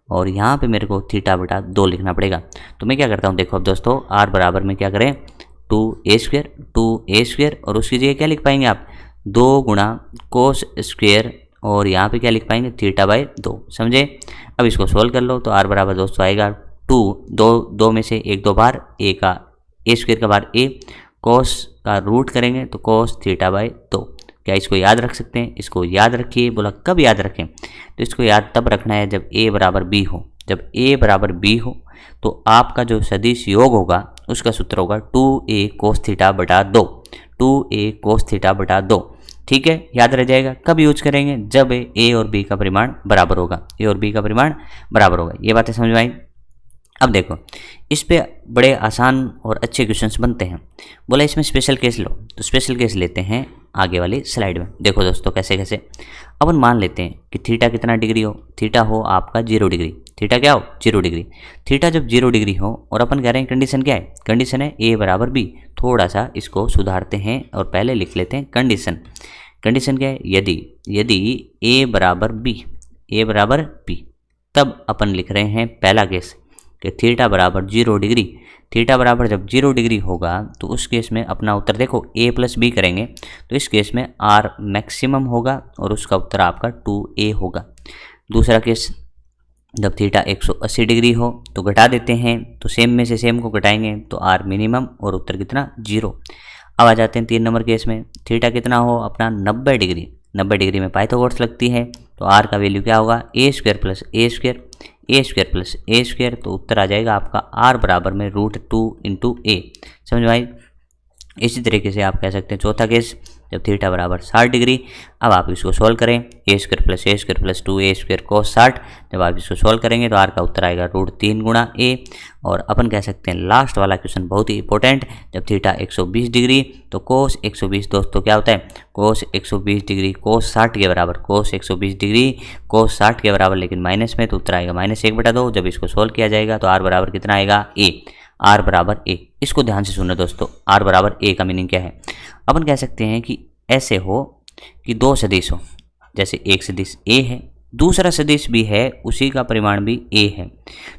और यहाँ पे मेरे को थीटा बटा 2 लिखना पड़ेगा। तो मैं क्या करता हूँ, देखो अब दोस्तों, आर बराबर में क्या करें, 2a स्क्वायर, और उसकी जगह क्या लिख पाएंगे आप, 2 गुणा कोस स्क्वायर, और यहाँ पे क्या लिख पाएंगे, थीटा बाय 2। समझे। अब इसको सोल्व कर लो, तो आर बराबर दोस्तों आएगा 2 में से 1 2 बार, ए स्क्वायर का बार ए, कोस का रूट करेंगे तो कोस थीटा बाय 2। क्या इसको याद रख सकते हैं, इसको याद रखिए। बोला कब याद रखें, तो इसको याद तब रखना है जब a बराबर b हो। जब a बराबर b हो तो आपका जो सदिश योग होगा उसका सूत्र होगा 2a कोस थीटा बटा 2, 2a कोस थीटा बटा 2। ठीक है, याद रह जाएगा। कब यूज करेंगे, जब a और b का परिमाण बराबर होगा, a और b का परिमाण बराबर होगा। ये बातें समझ में आई। अब देखो, इस पे बड़े आसान और अच्छे क्वेश्चंस बनते हैं। बोला इसमें स्पेशल केस लो, तो स्पेशल केस लेते हैं आगे वाली स्लाइड में। देखो दोस्तों कैसे कैसे, अपन मान लेते हैं कि थीटा कितना डिग्री हो, थीटा हो आपका 0 डिग्री, थीटा क्या हो 0 डिग्री। थीटा जब 0 डिग्री हो और अपन कह रहे हैं कंडीशन क्या है, कंडीशन है a बराबर b। थोड़ा सा इसको सुधारते हैं और पहले लिख लेते हैं कंडीशन। कंडीशन क्या है, यदि a बराबर b, तब अपन लिख रहे हैं पहला केस कि थीटा बराबर 0 डिग्री। थीटा बराबर जब 0 डिग्री होगा तो उस केस में अपना उत्तर देखो a प्लस बी करेंगे, तो इस केस में r मैक्सिमम होगा और उसका उत्तर आपका 2a होगा। दूसरा केस, जब थीटा 180 डिग्री हो तो घटा देते हैं, तो सेम में से सेम को घटाएंगे तो r मिनिमम और उत्तर कितना 0। अब आ जाते हैं 3 नंबर केस में, थीटा कितना हो अपना 90 डिग्री। 90 डिग्री में पाइथागोरस लगती है, तो r का वैल्यू क्या होगा a square plus a square, तो उत्तर आ जाएगा आपका r बराबर में √2 इंटू a। समझ में आई। इसी तरीके से आप कह सकते हैं चौथा केस, जब थीटा बराबर 60 डिग्री। अब आप इसको सोल्व करें, a square plus 2a square कोस 60। जब आप इसको सोल्व करेंगे तो r का उत्तर आएगा √3 गुणा a। और अपन कह सकते हैं लास्ट वाला क्वेश्चन बहुत ही इंपॉर्टेंट, जब थीटा 120 डिग्री तो कोस 120 दोस्तों क्या होता है, कोस 120 डिग्री कोस 60 के बराबर, कोस 120 डिग्री कोस 60 के बराबर, लेकिन माइनस में तो उत्तर आएगा -1/2। जब इसको सोल्व किया जाएगा तो r बराबर कितना आएगा a, r बराबर a। इसको ध्यान से सुनो दोस्तों, r बराबर a का मीनिंग क्या है। अपन कह सकते हैं कि ऐसे हो कि 2 सदिश हो, जैसे एक सदिश a है, दूसरा सदिश भी है, उसी का परिमाण भी a है,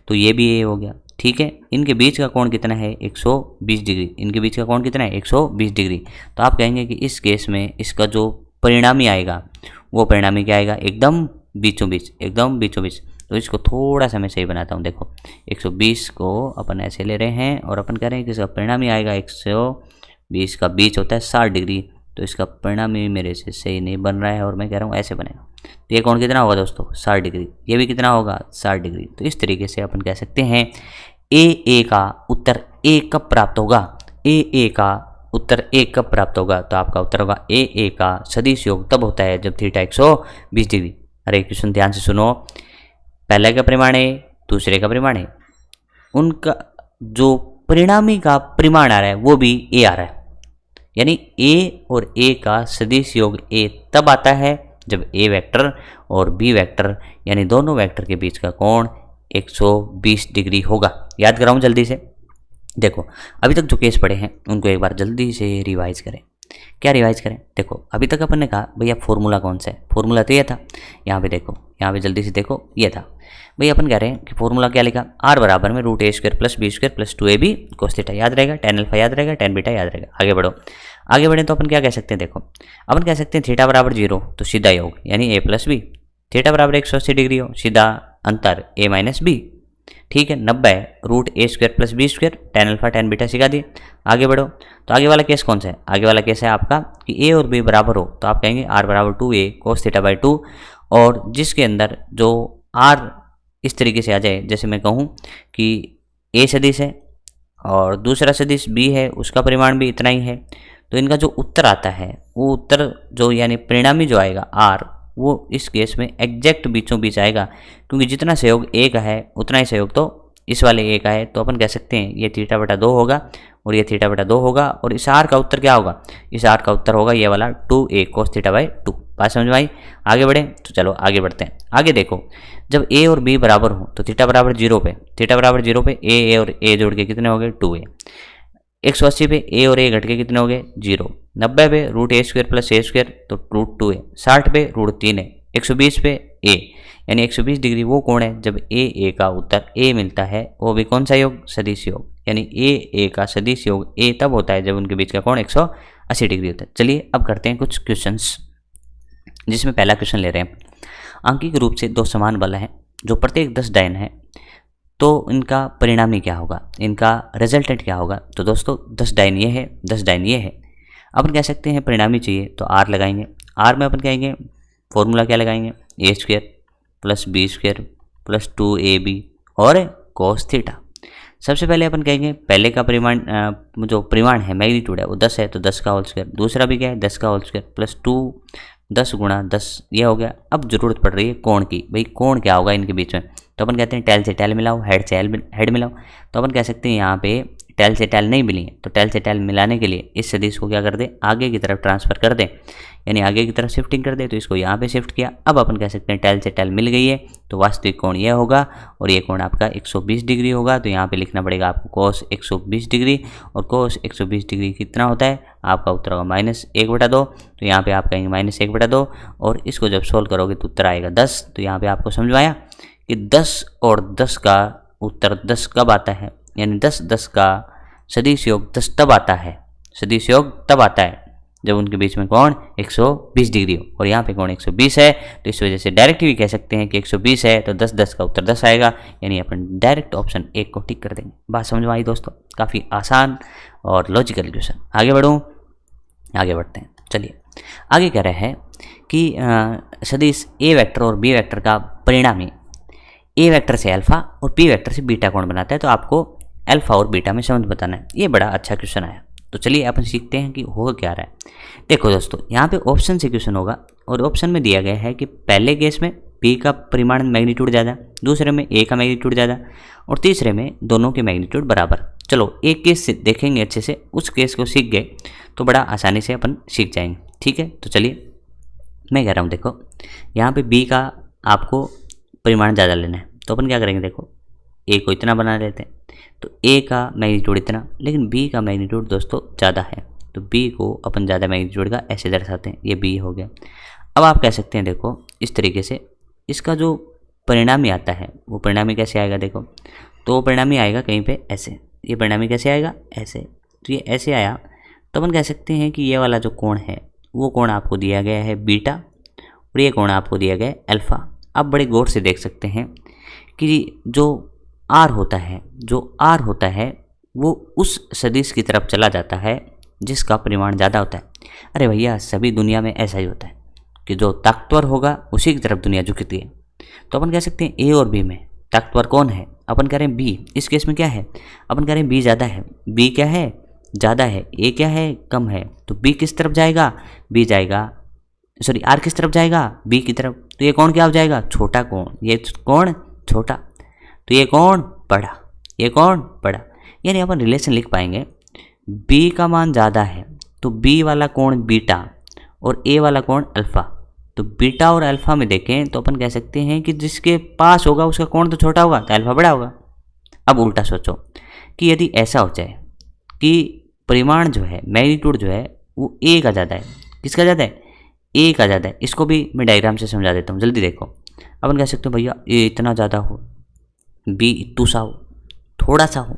तो ये भी a हो गया। ठीक है, इनके बीच का कोण कितना है 120 डिग्री, इनके बीच का कोण कितना है 120 डिग्री। तो आप कहेंगे कि इस केस में इसका जो परिणामी आएगा वो परिणामी क्या आएगा, एकदम बीचों बीच। तो इसको थोड़ा सा मैं सही बनाता हूँ। देखो 120 को अपन ऐसे ले रहे हैं और अपन कह रहे हैं कि इसका परिणामी आएगा 120 का बीच होता है 60 डिग्री, तो इसका परिणामी मेरे से सही नहीं बन रहा है और मैं कह रहा हूँ ऐसे बनेगा। तो ये कोण कितना होगा दोस्तों 60 डिग्री, ये भी कितना होगा 60 डिग्री। तो इस तरीके से अपन कह सकते हैं a का उत्तर a कब प्राप्त होगा, a का उत्तर a कब प्राप्त होगा, तो आपका उत्तर होगा a का सदिश योग तब होता है जब थीटा 120 डिग्री। अरे क्वेश्चन ध्यान से सुनो, पहले का परिमाण है, दूसरे का परिमाण है, उनका जो परिणामी का परिमाण आ रहा है वो भी a आ रहा है, यानी a और a का सदिश योग a तब आता है जब a वेक्टर और b वेक्टर यानी दोनों वेक्टर के बीच का कोण 120 डिग्री होगा। याद कराऊं जल्दी से, देखो अभी तक जो केस पढ़े हैं उनको एक बार जल्दी से रिवाइज करें। क्या रिवाइज करें, देखो अभी तक अपन ने कहा भैया फॉर्मूला कौन सा है, फॉर्मूला तो ये था। यहाँ पे देखो, यहाँ पे जल्दी से देखो, ये था भैया। अपन कह रहे हैं कि फॉर्मूला क्या लिखा, r बराबर में √a square plus b square plus 2ab cos theta याद रहेगा, tan अल्फा याद रहेगा, tan बीटा याद रहेगा। आगे बढ़ो, आगे बढ़े तो अपन क्या कह सकते हैं, देखो अपन कह सकते हैं थीटा बराबर 0 तो सीधा योग यानी a प्लस बी, थीटा बराबर 180 डिग्री हो सीधा अंतर a माइनस बी। ठीक है, 90 √a square plus b square, tan alpha tan beta सिखा दिए। आगे बढ़ो, तो आगे वाला केस कौन सा है, आगे वाला केस है आपका कि a और b बराबर हो, तो आप कहेंगे r बराबर 2a कोस थीटा बाई 2, और जिसके अंदर जो r इस तरीके से आ जाए, जैसे मैं कहूँ कि a सदिश है और दूसरा सदिश b है, उसका परिमाण भी इतना ही है, तो इनका जो उत्तर आता है वो उत्तर जो यानी परिणामी जो आएगा r, वो इस केस में एग्जैक्ट बीचों बीच आएगा, क्योंकि जितना सहयोग a का है उतना ही सहयोग तो इस वाले a का है। तो अपन कह सकते हैं ये थीटा बटा 2 होगा और ये थीटा बटा 2 होगा, और इस r का उत्तर क्या होगा, इस r का उत्तर होगा ये वाला 2a कोस थीटा बाई 2। बात समझ में आई? आगे बढ़े तो चलो आगे बढ़ते हैं। आगे देखो, जब ए और बी बराबर हो तो थीटा बराबर 0 पे, थीटा बराबर 0 पे ए और ए जोड़ के कितने हो गए 2a। 180 पे ए और ए घट के कितने हो गए 0। 90 पे रूट ए स्क्वायर प्लस ए स्क्वायर तो रूट 2a। 60 पे रूट 3a। 120 पे ए, यानी 120 डिग्री वो कोण है जब ए का उत्तर ए मिलता है, वो भी कौन सा योग? सदिश योग। यानी ए का सदिश योग ए तब होता है जब उनके बीच का कोण 180 डिग्री होता है। चलिए अब करते हैं कुछ क्वेश्चंस, जिसमें पहला क्वेश्चन ले रहे हैं। आंकिक रूप से दो समान बल हैं जो प्रत्येक 10 डायन है, तो इनका परिणामी क्या होगा, इनका रिजल्टेंट क्या होगा? तो दोस्तों 10 डायन ये है, 10 डायन ये है। अपन कह सकते हैं परिणामी चाहिए तो आर लगाएंगे। आर में अपन कहेंगे फॉर्मूला क्या लगाएंगे? A square plus B square plus 2ab और कोस थीटा। सबसे पहले अपन कहेंगे पहले का परिमाण जो परिमाण है मैग्नीट्यूड है वो 10 है तो 10 का होल स्क्वायर। दूसरा भी क्या है 10 का होल स्क्वायर प्लस 2 10 गुणा 10 ये हो गया। अब जरूरत पड़ रही है कोण की, भाई कोण क्या होगा इनके बीच में? तो अपन कहते हैं टेल से टेल मिलाओ, हेड से हेड मिलाओ। तो अपन कह सकते हैं यहाँ पे टेल से टेल नहीं मिली है तो टेल से टेल मिलाने के लिए इस सदिश को क्या कर दे, आगे की तरफ ट्रांसफर कर दे, यानी आगे की तरफ शिफ्टिंग कर दे। तो इसको यहाँ पे शिफ्ट किया। अब अपन कह सकते हैं टेल से टेल मिल गई है तो वास्तविक कोण यह होगा और ये कोण आपका 120 डिग्री होगा। तो यहाँ पे लिखना पड़ेगा आपको कोस 120 डिग्री, और कोस 120 डिग्री कितना होता है? आपका उत्तर होगा -1/2। तो यहाँ पे आप कहेंगे -1/2 और इसको जब सोल्व करोगे तो उत्तर आएगा 10। तो यहाँ पे आपको समझ में आया कि 10 और 10 का उत्तर 10 कब आता है, यानी 10 का सदिश योग 10 तब आता है, सदिश योग तब आता है जब उनके बीच में कोण 120 डिग्री हो, और यहाँ पे कोण 120 है। तो इस वजह से डायरेक्ट भी कह सकते हैं कि 120 है तो 10 का उत्तर 10 आएगा, यानी अपन डायरेक्ट ऑप्शन 1 को टिक कर देंगे। बात समझ में आई दोस्तों? काफ़ी आसान और लॉजिकल क्वेश्चन। आगे बढ़ूँ, आगे बढ़ते हैं। चलिए आगे कह रहे हैं कि सदिश ए वेक्टर और बी वेक्टर का परिणामी ए वेक्टर से अल्फा और बी वेक्टर से बीटा कोण बनाता है, तो आपको अल्फा और बीटा में संबंध बताना है। ये बड़ा अच्छा क्वेश्चन आया। तो चलिए अपन सीखते हैं कि हो क्या रहा है। देखो दोस्तों, यहाँ पे ऑप्शन से क्वेश्चन होगा और ऑप्शन में दिया गया है कि पहले केस में बी का परिमाण मैग्नीट्यूड ज़्यादा, दूसरे में ए का मैग्नीट्यूड ज़्यादा और तीसरे में दोनों के मैग्नीट्यूड बराबर। चलो एक केस से देखेंगे अच्छे से, उस केस को सीख गए तो बड़ा आसानी से अपन सीख जाएंगे। ठीक है, तो चलिए मैं कह रहा हूँ, देखो यहाँ पे बी का आपको परिमाण ज़्यादा लेना है तो अपन क्या करेंगे, देखो ए को इतना बना लेते हैं तो ए का मैग्नीट्यूड इतना, लेकिन बी का मैग्नीट्यूड दोस्तों ज़्यादा है तो बी को अपन ज़्यादा मैग्नीट्यूड का ऐसे दर्शाते हैं, ये बी हो गया। अब आप कह सकते हैं देखो इस तरीके से इसका जो परिणामी आता है वो परिणामी कैसे आएगा, देखो तो वो परिणामी आएगा कहीं पे ऐसे, ये परिणामी कैसे आएगा ऐसे, तो ये ऐसे आया तो अपन कह सकते हैं कि ये वाला जो कोण है वो कोण आपको दिया गया है बीटा और ये कोण आपको दिया गया है अल्फ़ा। आप बड़े गौर से देख सकते हैं कि जो आर होता है वो उस सदिश की तरफ चला जाता है जिसका परिमाण ज़्यादा होता है। अरे भैया सभी दुनिया में ऐसा ही होता है कि जो ताकतवर होगा उसी की तरफ दुनिया झुकती है। तो अपन कह सकते हैं ए और बी में ताकतवर कौन है, अपन कह रहे हैं बी। इस केस में क्या है, अपन कह रहे हैं बी ज़्यादा है, बी क्या है ज़्यादा है, ए क्या है कम है। तो बी किस तरफ जाएगा, बी जाएगा सॉरी आर किस तरफ जाएगा, बी की तरफ। तो ये कौन क्या हो जाएगा, छोटा कोण, ये कौन छोटा तो ये कौन बड़ा, ये कौन बड़ा। यानी अपन रिलेशन लिख पाएंगे बी का मान ज़्यादा है तो बी वाला कोण बीटा और ए वाला कोण अल्फ़ा। तो बीटा और अल्फ़ा में देखें तो अपन कह सकते हैं कि जिसके पास होगा उसका कोण तो छोटा होगा तो अल्फ़ा बड़ा होगा। अब उल्टा सोचो कि यदि ऐसा हो जाए कि परिमाण जो है मैग्नीट्यूड जो है वो ए का ज़्यादा है, किसका ज़्यादा है, ए का ज़्यादा है। इसको भी मैं डायग्राम से समझा देता हूँ, जल्दी देखो। अपन कह सकते हो भैया ए इतना ज़्यादा हो, बी इतू सा हो, थोड़ा सा हो,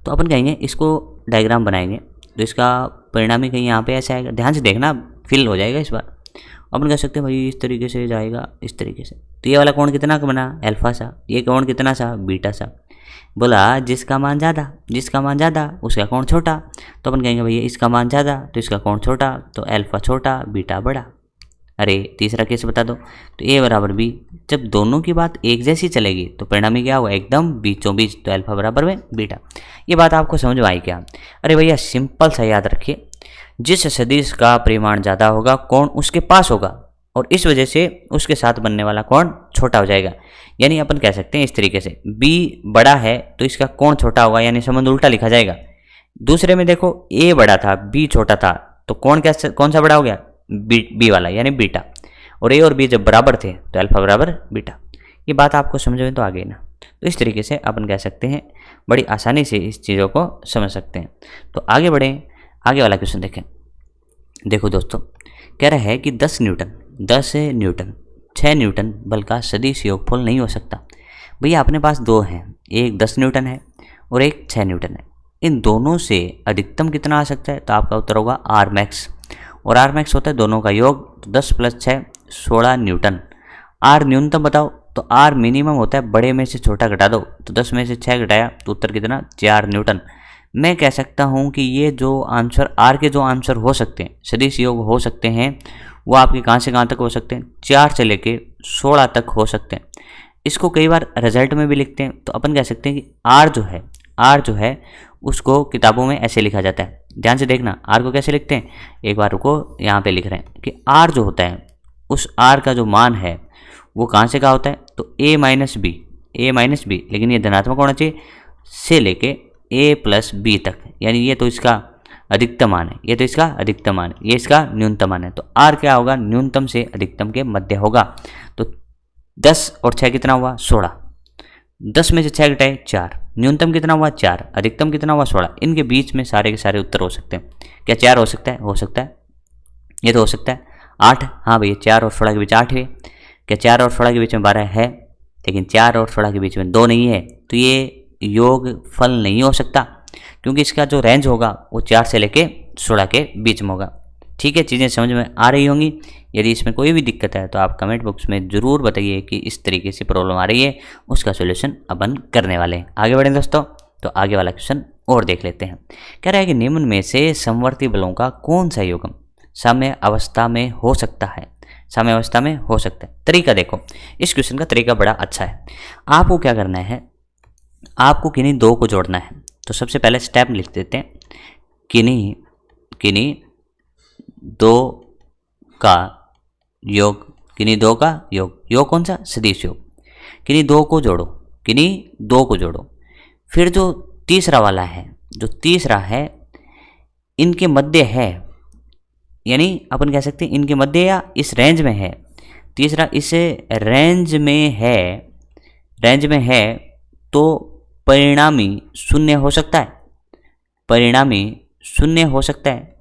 तो अपन कहेंगे इसको डायग्राम बनाएंगे तो इसका परिणामी कहीं यहाँ पे ऐसे आएगा, ध्यान से देखना फिल हो जाएगा इस बार। अपन कह सकते हैं भाई इस तरीके से जाएगा, इस तरीके से। तो ये वाला कोण कितना का बना अल्फ़ा सा, ये कोण कितना सा बीटा सा। बोला जिसका मान ज़्यादा उसका कोण छोटा, तो अपन कहेंगे भैया इसका मान ज़्यादा तो इसका कोण छोटा, तो अल्फ़ा छोटा बीटा बड़ा। अरे तीसरा केस बता दो, तो ए बराबर बी। जब दोनों की बात एक जैसी चलेगी तो परिणामी क्या होगा, एकदम बीचों बीच, तो अल्फ़ा बराबर में बीटा। ये बात आपको समझ में आई क्या? अरे भैया सिंपल सा याद रखिए, जिस सदिश का परिमाण ज़्यादा होगा कोण उसके पास होगा और इस वजह से उसके साथ बनने वाला कोण छोटा हो जाएगा। यानी अपन कह सकते हैं इस तरीके से बी बड़ा है तो इसका कोण छोटा होगा, यानी संबंध उल्टा लिखा जाएगा। दूसरे में देखो ए बड़ा था बी छोटा था तो कोण कौन सा बड़ा हो गया, बी वाला यानी बीटा। और ए और बी जब बराबर थे तो अल्फा बराबर बीटा। ये बात आपको समझ में तो आ गई ना। तो इस तरीके से अपन कह सकते हैं, बड़ी आसानी से इस चीज़ों को समझ सकते हैं। तो आगे बढ़ें, आगे वाला क्वेश्चन देखें। देखो दोस्तों, कह रहा है कि 10 न्यूटन 6 न्यूटन बल का सदिश योगफल नहीं हो सकता। भैया अपने पास दो हैं, एक 10 न्यूटन है और एक 6 न्यूटन है। इन दोनों से अधिकतम कितना आ सकता है? तो आपका उत्तर होगा आर मैक्स, और आर मैक्स होता है दोनों का योग, तो 10 + 6 16 न्यूटन। आर न्यूनतम बताओ, तो आर मिनिमम होता है बड़े में से छोटा घटा दो, तो 10 में से 6 घटाया तो उत्तर कितना? 4 न्यूटन। मैं कह सकता हूँ कि ये जो आंसर आर के जो आंसर हो सकते हैं, सदिश योग हो सकते हैं, वो आपके कहाँ से कहाँ तक हो सकते हैं? 4 से लेके 16 तक हो सकते हैं। इसको कई बार रिजल्ट में भी लिखते हैं, तो अपन कह सकते हैं कि आर जो है उसको किताबों में ऐसे लिखा जाता है। ध्यान से देखना, आर को कैसे लिखते हैं, एक बार रुको, यहाँ पे लिख रहे हैं कि आर जो होता है, उस आर का जो मान है वो कहाँ से कहाँ होता है? तो a माइनस बी, लेकिन ये धनात्मक होना चाहिए, से लेके a + b तक, यानी ये तो इसका अधिकतम मान है, ये इसका न्यूनतम मान है। तो r क्या होगा? न्यूनतम से अधिकतम के मध्य होगा। तो 10 और 6 कितना हुआ? 16। 10 में से 6 घटाए 4, न्यूनतम कितना हुआ? 4, अधिकतम कितना हुआ? 16। इनके बीच में सारे के सारे उत्तर हो सकते हैं। क्या 4 हो सकता है? हो सकता है, ये तो हो सकता है। 8, हाँ भैया 4 और 16 के बीच 8 है। क्या 4 और 16 के बीच में 12 है? लेकिन 4 और 16 के बीच में 2 नहीं है, तो ये योग फल नहीं हो सकता, क्योंकि इसका जो रेंज होगा वो 4 से लेके 16 के बीच में होगा। ठीक है, चीज़ें समझ में आ रही होंगी। यदि इसमें कोई भी दिक्कत है तो आप कमेंट बॉक्स में ज़रूर बताइए कि इस तरीके से प्रॉब्लम आ रही है, उसका सोल्यूशन अपन करने वाले हैं। आगे बढ़ें दोस्तों, तो आगे वाला क्वेश्चन और देख लेते हैं। कह रहा है कि निम्न में से समवर्ती बलों का कौन सा योगम साम्य अवस्था में हो सकता है? साम्य अवस्था में हो सकता है। तरीका देखो, इस क्वेश्चन का तरीका बड़ा अच्छा है। आपको क्या करना है, आपको किन्हीं दो को जोड़ना है। तो सबसे पहले स्टेप लिख देते हैं, किन्हीं दो का योग, योग कौन सा? सदिश योग। किन्हीं दो को जोड़ो, फिर जो तीसरा वाला है, इनके मध्य है, यानी अपन कह सकते हैं इनके मध्य या इस रेंज में है। तीसरा इस रेंज में है, तो परिणामी शून्य हो सकता है।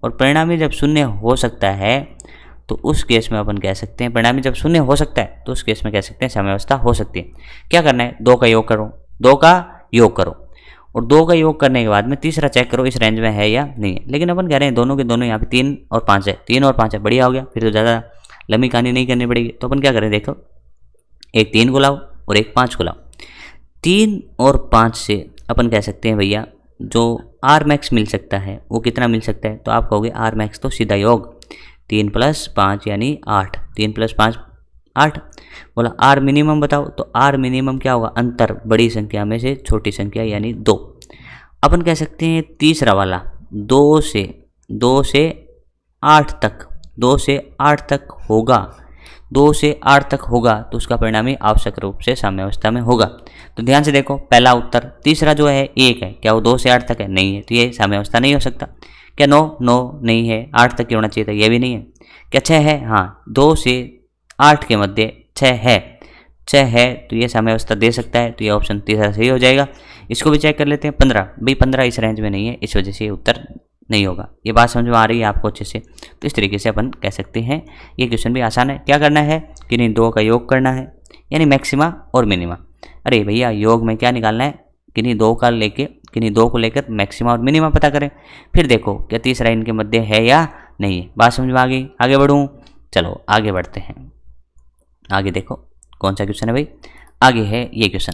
और परिणामी जब शून्य हो सकता है तो उस केस में अपन कह सकते हैं, परिणामी जब शून्य हो सकता है तो उस केस में कह सकते हैं साम्यावस्था हो सकती है। क्या करना है? 2 का योग करो, और 2 का योग करने के बाद में तीसरा चेक करो इस रेंज में है या नहीं है। लेकिन अपन कह रहे हैं दोनों के दोनों यहाँ पे 3 और 5 है, 3 और 5 है, बढ़िया हो गया। फिर तो ज़्यादा लंबी कहानी नहीं करनी पड़ेगी। तो अपन क्या करें, देखो, एक 3 को लाओ और एक 5 को लाओ। 3 और 5 से अपन कह सकते हैं भैया जो आर मैक्स मिल सकता है वो कितना मिल सकता है? तो आप कहोगे आर मैक्स तो सीधा योग 3 + 5 यानी 8, 3 + 5 8। बोला आर मिनिमम बताओ, तो आर मिनिमम क्या होगा? अंतर बड़ी संख्या में से छोटी संख्या यानी 2। अपन कह सकते हैं तीसरा वाला 2 से 8 तक होगा, तो उसका परिणामी आवश्यक रूप से साम्यावस्था में होगा। तो ध्यान से देखो, पहला उत्तर, तीसरा जो है 1 है, क्या वो 2 से 8 तक है? नहीं है, तो ये साम्यावस्था नहीं हो सकता। क्या 9 नहीं है, 8 तक ही होना चाहिए था, ये भी नहीं है। क्या 6 है? हाँ, 2 से 8 के मध्य 6 है, तो ये साम्यावस्था दे सकता है, तो ये ऑप्शन तीसरा सही हो जाएगा। इसको भी चेक कर लेते हैं। 15, भाई 15 इस रेंज में नहीं है, इस वजह से ये उत्तर नहीं होगा। ये बात समझ में आ रही है आपको अच्छे से? तो इस तरीके से अपन कह सकते हैं। ये क्वेश्चन भी आसान है। क्या करना है? किन्हीं दो का योग करना है, यानी मैक्सिमा और मिनिमा। अरे भैया योग में क्या निकालना है? किन्हीं दो को लेकर मैक्सिमा और मिनिमा पता करें। फिर देखो क्या तीसरा इनके मध्य है या नहीं है। बात समझ में आ गई? आगे बढ़ूँ? चलो आगे बढ़ते हैं। आगे देखो कौन सा क्वेश्चन है भाई। आगे है ये क्वेश्चन,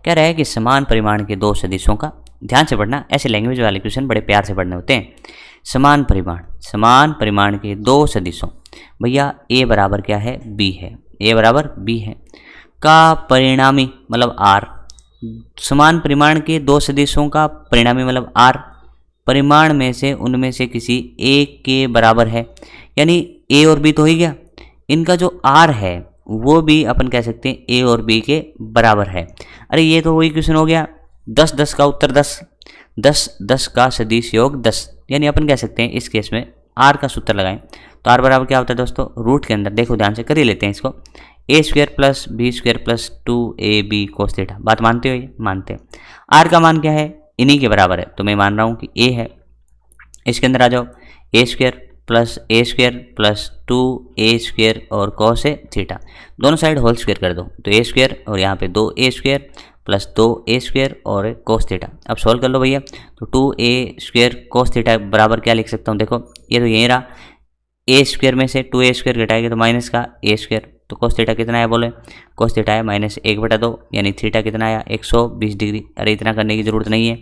कह रहा है कि समान परिमाण के दो सदिशों का, ध्यान से पढ़ना, ऐसे लैंग्वेज वाले क्वेश्चन बड़े प्यार से पढ़ने होते हैं। समान परिमाण के दो सदिशों, भैया ए बराबर क्या है? बी है, ए बराबर बी है, का परिणामी मतलब आर। समान परिमाण के दो सदिशों का परिणामी मतलब आर परिमाण में से उनमें से किसी एक के बराबर है, यानी ए और बी तो हो ही गया। इनका जो आर है वो भी अपन कह सकते हैं ए और बी के बराबर है। अरे ये तो वही क्वेश्चन हो गया, 10 का उत्तर 10 का सदिश योग 10, यानी अपन कह सकते हैं इस केस में आर का सूत्र लगाएं तो आर बराबर क्या होता है दोस्तों, रूट के अंदर देखो ध्यान से कर ही लेते हैं इसको, A square plus B square plus 2ab cos theta. बात मानते हो ये? मानते हैं। आर का मान क्या है, इन्हीं के बराबर है, तो मैं मान रहा हूँ कि ए है। इसके अंदर आ जाओ, ए स्क्वायर प्लस 2a स्क्वायर और कॉस है थीटा, दोनों साइड होल स्क्वायर कर दो, तो ए स्क्वायर और यहाँ पे 2a square plus 2a square और कोस थीटा। अब सॉल्व कर लो भैया, तो 2a स्क्वायर कोस थीटा बराबर क्या लिख सकता हूँ, देखो ये तो यही रहा, ए स्क्वायर में से 2a स्क्वायर घटाएंगे तो माइनस का ए स्क्वायर, तो कोस थीटा कितना है बोले, कोस थीटा है -1/2, यानी थीटा कितना आया 120 डिग्री। अरे इतना करने की जरूरत नहीं है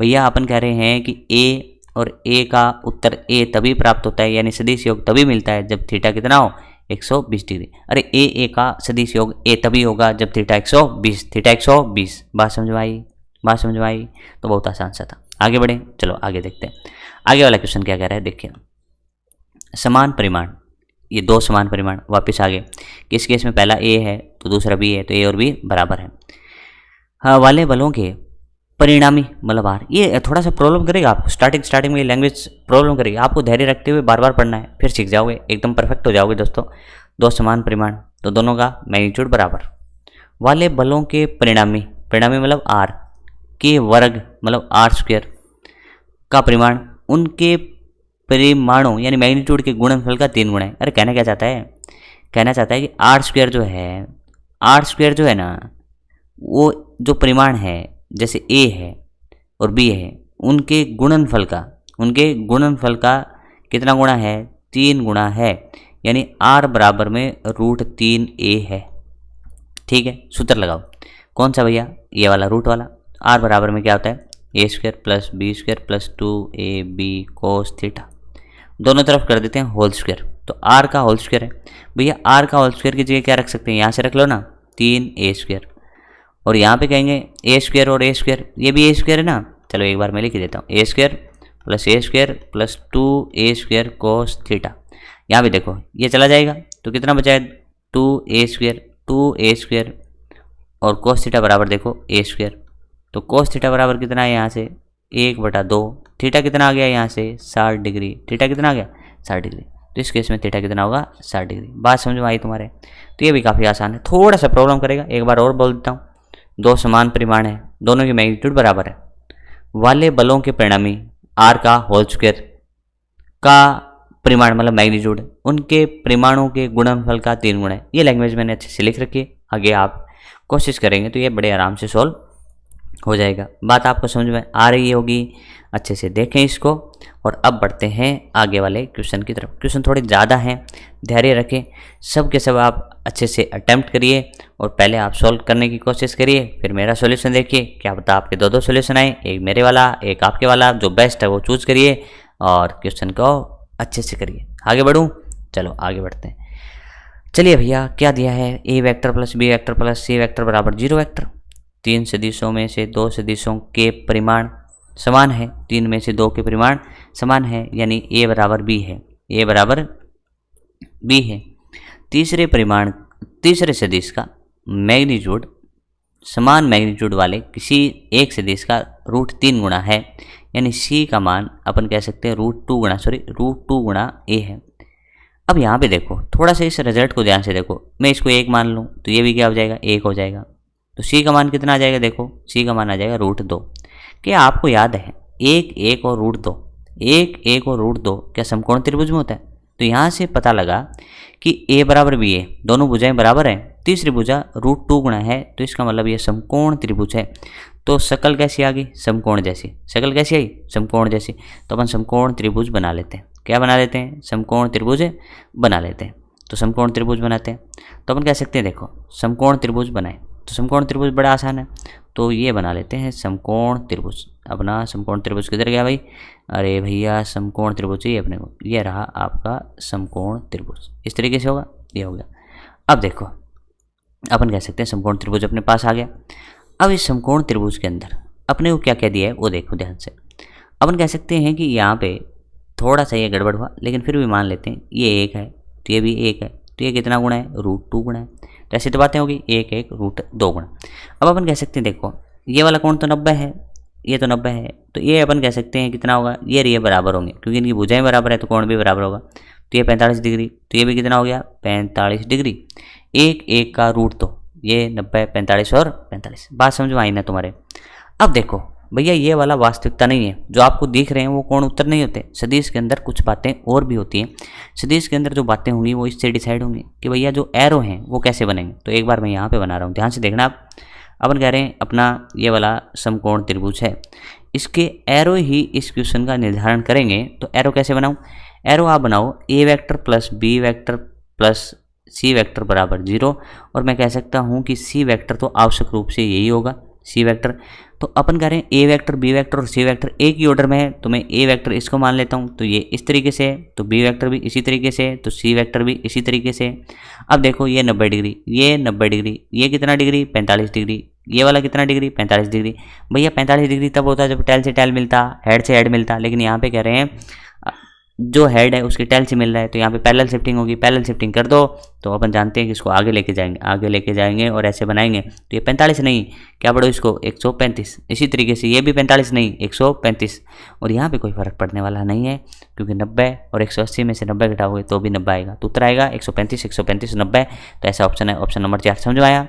भैया, अपन कह रहे हैं कि ए और ए का उत्तर ए तभी प्राप्त होता है, यानी सदिश योग तभी मिलता है जब थीटा कितना हो 120 डिग्री। अरे ए का सदिश योग ए तभी होगा जब थीटा 120। बात समझ में आई? तो बहुत आसान सा था। आगे बढ़े, चलो आगे देखते हैं। आगे वाला क्वेश्चन क्या कह रहा है, देखिए समान परिमाण, ये दो समान परिमाण वापस आ गए। किस केस में पहला ए है तो दूसरा बी है, तो ए और बी बराबर है। हाँ, वाले बलों के परिणामी मतलब आर, ये थोड़ा सा प्रॉब्लम करेगा आपको, स्टार्टिंग में ये लैंग्वेज प्रॉब्लम करेगी आपको, धैर्य रखते हुए बार बार पढ़ना है, फिर सीख जाओगे, एकदम परफेक्ट हो जाओगे दोस्तों। दो समान परिमाण, तो दोनों का मैग्नीट्यूड बराबर। वाले बलों के परिणामी मतलब आर के वर्ग मतलब आर स्क्वायर का परिमाण उनके परिमाणों यानी मैग्नीट्यूड के गुणनफल का 3 गुना है। अरे कहना क्या चाहता है, कहना चाहता है कि आर स्क्वायर जो है ना, वो जो परिमाण है जैसे ए है और बी है, उनके गुणनफल का कितना गुणा है, 3 गुणा है, यानी आर बराबर में √3a है। ठीक है, सूत्र लगाओ, कौन सा भैया, ये वाला रूट वाला। आर बराबर में क्या होता है, A square plus B square plus 2ab cos theta, दोनों तरफ कर देते हैं होल स्क्वायर, तो आर का होल स्क्वायर है भैया। आर का होल स्क्वायर की जगह क्या रख सकते हैं, यहाँ से रख लो ना 3a स्क्वायर, और यहाँ पे कहेंगे ए स्क्वायर और ए स्क्वायर, ये भी ए स्क्वायर है ना, चलो एक बार मैं लिख देता हूँ, A square plus 2a square cos theta. यहाँ भी देखो ये चला जाएगा तो कितना बचा है, 2a स्क्वायर और कोस थीटा बराबर देखो ए स्क्वायर, तो कोस थीटा बराबर कितना है यहाँ से 1/2, थीटा कितना आ गया यहाँ से 60 डिग्री, थीटा कितना आ गया 60 डिग्री, तो इस केस में थीटा कितना होगा 60 डिग्री। बात समझ में आई तुम्हारे? तो ये भी काफ़ी आसान है, थोड़ा सा प्रॉब्लम करेगा, एक बार और बोल देता हूँ। दो समान परिमाण है, दोनों की मैग्नीट्यूड बराबर है, वाले बलों के परिणामी आर का होल स्क्वायर का परिमाण मतलब मैग्नीट्यूड, उनके परिमाणों के गुणनफल का 3 गुना है। ये लैंग्वेज मैंने अच्छे से लिख रखी है, आगे आप कोशिश करेंगे तो ये बड़े आराम से सॉल्व हो जाएगा। बात आपको समझ में आ रही होगी, अच्छे से देखें इसको। और अब बढ़ते हैं आगे वाले क्वेश्चन की तरफ। क्वेश्चन थोड़े ज़्यादा हैं, धैर्य रखें, सब के सब आप अच्छे से अटेम्प्ट करिए और पहले आप सॉल्व करने की कोशिश करिए, फिर मेरा सॉल्यूशन देखिए, क्या पता आपके दो सॉल्यूशन आए, एक मेरे वाला एक आपके वाला, जो बेस्ट है वो चूज करिए और क्वेश्चन को अच्छे से करिए। आगे बढ़ूँ, चलो आगे बढ़ते हैं। चलिए भैया, क्या दिया है, A vector plus B vector plus C vector बराबर 0 वेक्टर। 3 सदिशों में से 2 सदिशों के परिमाण समान है, 3 में से 2 के परिमाण समान है, यानी ए बराबर बी है। तीसरे सदिश का मैग्नीट्यूड समान मैग्नीट्यूड वाले किसी एक सदिश का √3 गुना है, यानी सी का मान अपन कह सकते हैं √2 गुना ए है। अब यहाँ पे देखो, थोड़ा सा इस रिजल्ट को ध्यान से देखो, मैं इसको 1 मान लूँ तो ये भी क्या हो जाएगा, 1 हो जाएगा, तो सी का मान कितना आ जाएगा, देखो सी का मान आ जाएगा √2। क्या आपको याद है 1 और √2 क्या समकोण त्रिभुज में होता है? तो यहाँ से पता लगा कि ए बराबर बी है, दोनों भुजाएं बराबर हैं, तीसरी भुजा √2 गुना है, तो इसका मतलब ये समकोण त्रिभुज है। तो शकल कैसी आ गई, समकोण जैसी। शकल कैसी आई, समकोण जैसी। तो अपन समकोण त्रिभुज बना लेते हैं। क्या बना लेते हैं, समकोण त्रिभुज बना लेते हैं। तो समकोण त्रिभुज बनाते हैं, तो अपन कह सकते हैं देखो समकोण त्रिभुज बनाए, तो समकोण त्रिभुज बड़ा आसान है, तो ये बना लेते हैं समकोण त्रिभुज। अपना समकोण त्रिभुज किधर गया भाई, अरे भैया समकोण त्रिभुज चाहिए अपने को, ये रहा आपका समकोण त्रिभुज। इस तरीके से होगा, ये हो गया। अब देखो अपन कह सकते हैं समकोण त्रिभुज अपने पास आ गया। अब इस समकोण त्रिभुज के अंदर अपने को क्या क्या दिया है वो देखो ध्यान से। अपन कह सकते हैं कि यहाँ पे थोड़ा सा ये गड़बड़ हुआ, लेकिन फिर भी मान लेते हैं ये 1 है तो ये भी 1 है, तो ये कितना गुणा है, √2 गुणा है। तो ऐसी तो बातें होगी, 1 √2 गुणा। अब अपन कह सकते हैं देखो ये वाला कोण तो 90 है, ये तो 90 है, तो ये अपन कह सकते हैं कितना होगा, ये बराबर होंगे क्योंकि इनकी भुजाएं बराबर है तो कोण भी बराबर होगा। तो ये 45 डिग्री, तो ये भी कितना हो गया 45 डिग्री। एक एक का रूट तो ये 90, 45 और 45। बात समझ में आई ना तुम्हारे। अब देखो भैया ये वाला वास्तविकता नहीं है, जो आपको दिख रहे हैं वो कोण उत्तर नहीं होते। सदिश के अंदर कुछ बातें और भी होती हैं। सदिश के अंदर जो बातें होंगी वो इससे डिसाइड होंगी कि भैया जो एरो हैं वो कैसे बनेंगे। तो एक बार मैं यहाँ पे बना रहा हूँ, ध्यान से देखना आप। अपन कह रहे हैं अपना ये वाला समकोण त्रिभुज है, इसके एरो ही इस क्वेश्चन का निर्धारण करेंगे। तो एरो कैसे बनाऊँ, एरो आप बनाओ A vector plus B vector plus C vector बराबर 0, और मैं कह सकता हूँ कि सी वेक्टर तो आवश्यक रूप से यही होगा सी वेक्टर। तो अपन कह रहे हैं ए वेक्टर बी वेक्टर और सी वेक्टर एक ही ऑर्डर में है, तो मैं ए वेक्टर इसको मान लेता हूँ, तो ये इस तरीके से है, तो बी वेक्टर भी इसी तरीके से है, तो सी वेक्टर भी इसी तरीके से है। अब देखो ये 90 डिग्री, ये 90 डिग्री, ये कितना डिग्री 45 डिग्री, ये वाला कितना डिग्री 45 डिग्री। भैया 45 डिग्री तब होता है जब टेल से टेल मिलता, हेड से हेड मिलता, लेकिन यहाँ पे कह रहे हैं जो हेड है उसके टेल से मिल रहा है, तो यहाँ पे पैरेलल शिफ्टिंग होगी, पैरेलल शिफ्टिंग कर दो तो अपन जानते हैं कि इसको आगे लेके जाएंगे और ऐसे बनाएंगे। तो ये 45 नहीं, क्या बढ़ो इसको 135, इसी तरीके से ये भी 45 नहीं 135, और यहाँ पे कोई फर्क पड़ने वाला नहीं है क्योंकि 90 और 180 में से 90 घटाओगे तो भी 90 आएगा, तो उत्तर आएगा 135, 135 90। तो ऐसा ऑप्शन है, ऑप्शन नंबर 4। समझ में आया।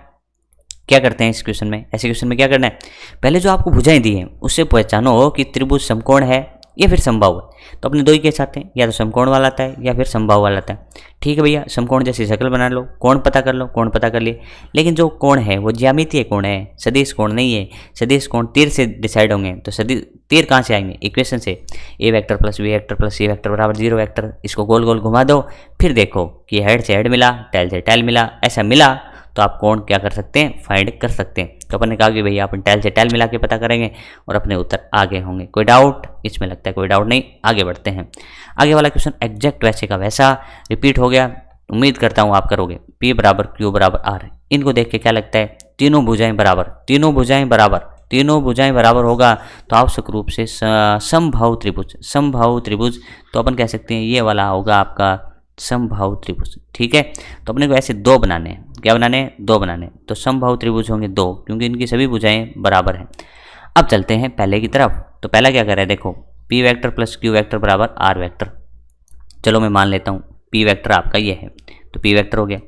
क्या करते हैं इस क्वेश्चन में, ऐसे क्वेश्चन में क्या करना है, पहले जो आपको भुजाएं दी हैं उससे पहचानो कि त्रिभुज समकोण है या फिर समबाहु है। तो अपने दो ही केस आते हैं, या तो समकोण वाला आता है या फिर समबाहु वाला आता है। ठीक है भैया, समकोण जैसी शक्ल बना लो, कोण पता कर लो, कोण पता कर लिए, लेकिन जो कोण है वो ज्यामितीय कोण है, सदिश कोण नहीं है। सदिश कोण तीर से डिसाइड होंगे, तो सदिश तीर कहाँ से आएंगे, इक्वेशन से। A vector plus B vector plus C vector बराबर 0 वेक्टर, इसको गोल गोल घुमा दो, फिर देखो कि हेड से हेड मिला, टेल से टेल मिला, ऐसा मिला तो आप कोण क्या कर सकते हैं, फाइंड कर सकते हैं। तो अपन ने कहा कि भैया अपन टेल से टेल मिला के पता करेंगे और अपने उत्तर आगे होंगे। कोई डाउट इसमें, लगता है कोई डाउट नहीं, आगे बढ़ते हैं। आगे वाला क्वेश्चन एग्जैक्ट वैसे का वैसा रिपीट हो गया, उम्मीद करता हूँ आप करोगे। P बराबर Q बराबर R, इनको देख के क्या लगता है, तीनों भुजाएं बराबर, तीनों भुजाएं बराबर, तीनों भुजाएं बराबर होगा तो आवश्यक रूप से समबाहु त्रिभुज, समबाहु त्रिभुज, तो अपन कह सकते हैं ये वाला होगा आपका समबाहु त्रिभुज। ठीक है, तो अपने को ऐसे दो बनाने हैं, क्या बनाने हैं, दो बनाने हैं। तो समबाहु त्रिभुज होंगे दो, क्योंकि इनकी सभी भुजाएं बराबर हैं। अब चलते हैं पहले की तरफ। तो पहला क्या कर रहा है, देखो P vector plus Q vector बराबर R वेक्टर। चलो मैं मान लेता हूँ P वेक्टर आपका ये है, तो P वेक्टर हो गया,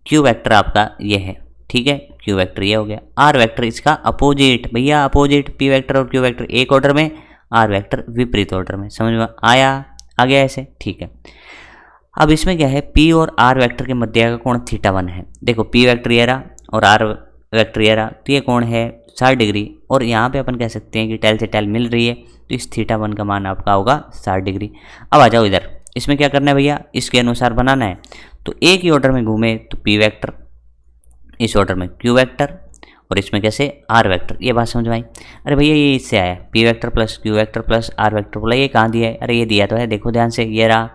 Q वेक्टर आपका ये है, ठीक है, Q वेक्टर ये हो गया, R वेक्टर इसका अपोजिट, भैया अपोजिट, P वेक्टर और Q वेक्टर एक ऑर्डर में, R वेक्टर विपरीत ऑर्डर में। समझ में आया, आ गया ऐसे, ठीक है। अब इसमें क्या है, P और R वेक्टर के मध्य का कोण θ1 है। देखो P वेक्टर ये रहा और R वेक्टर ये रहा, तो ये कोण है 60 डिग्री, और यहाँ पे अपन कह सकते हैं कि टेल से टेल मिल रही है, तो इस θ1 का मान आपका होगा 60 डिग्री। अब आ जाओ इधर, इसमें क्या करना है भैया, इसके अनुसार बनाना है। तो एक ही ऑर्डर में घूमे तो P वेक्टर, इस ऑर्डर में Q वेक्टर, और इसमें कैसे R वेक्टर। ये बात समझ में आई। अरे भैया ये इससे आया P vector plus Q vector plus R vector, बोला ये कहाँ दिया है, अरे ये दिया तो है, देखो ध्यान से, ये रहा।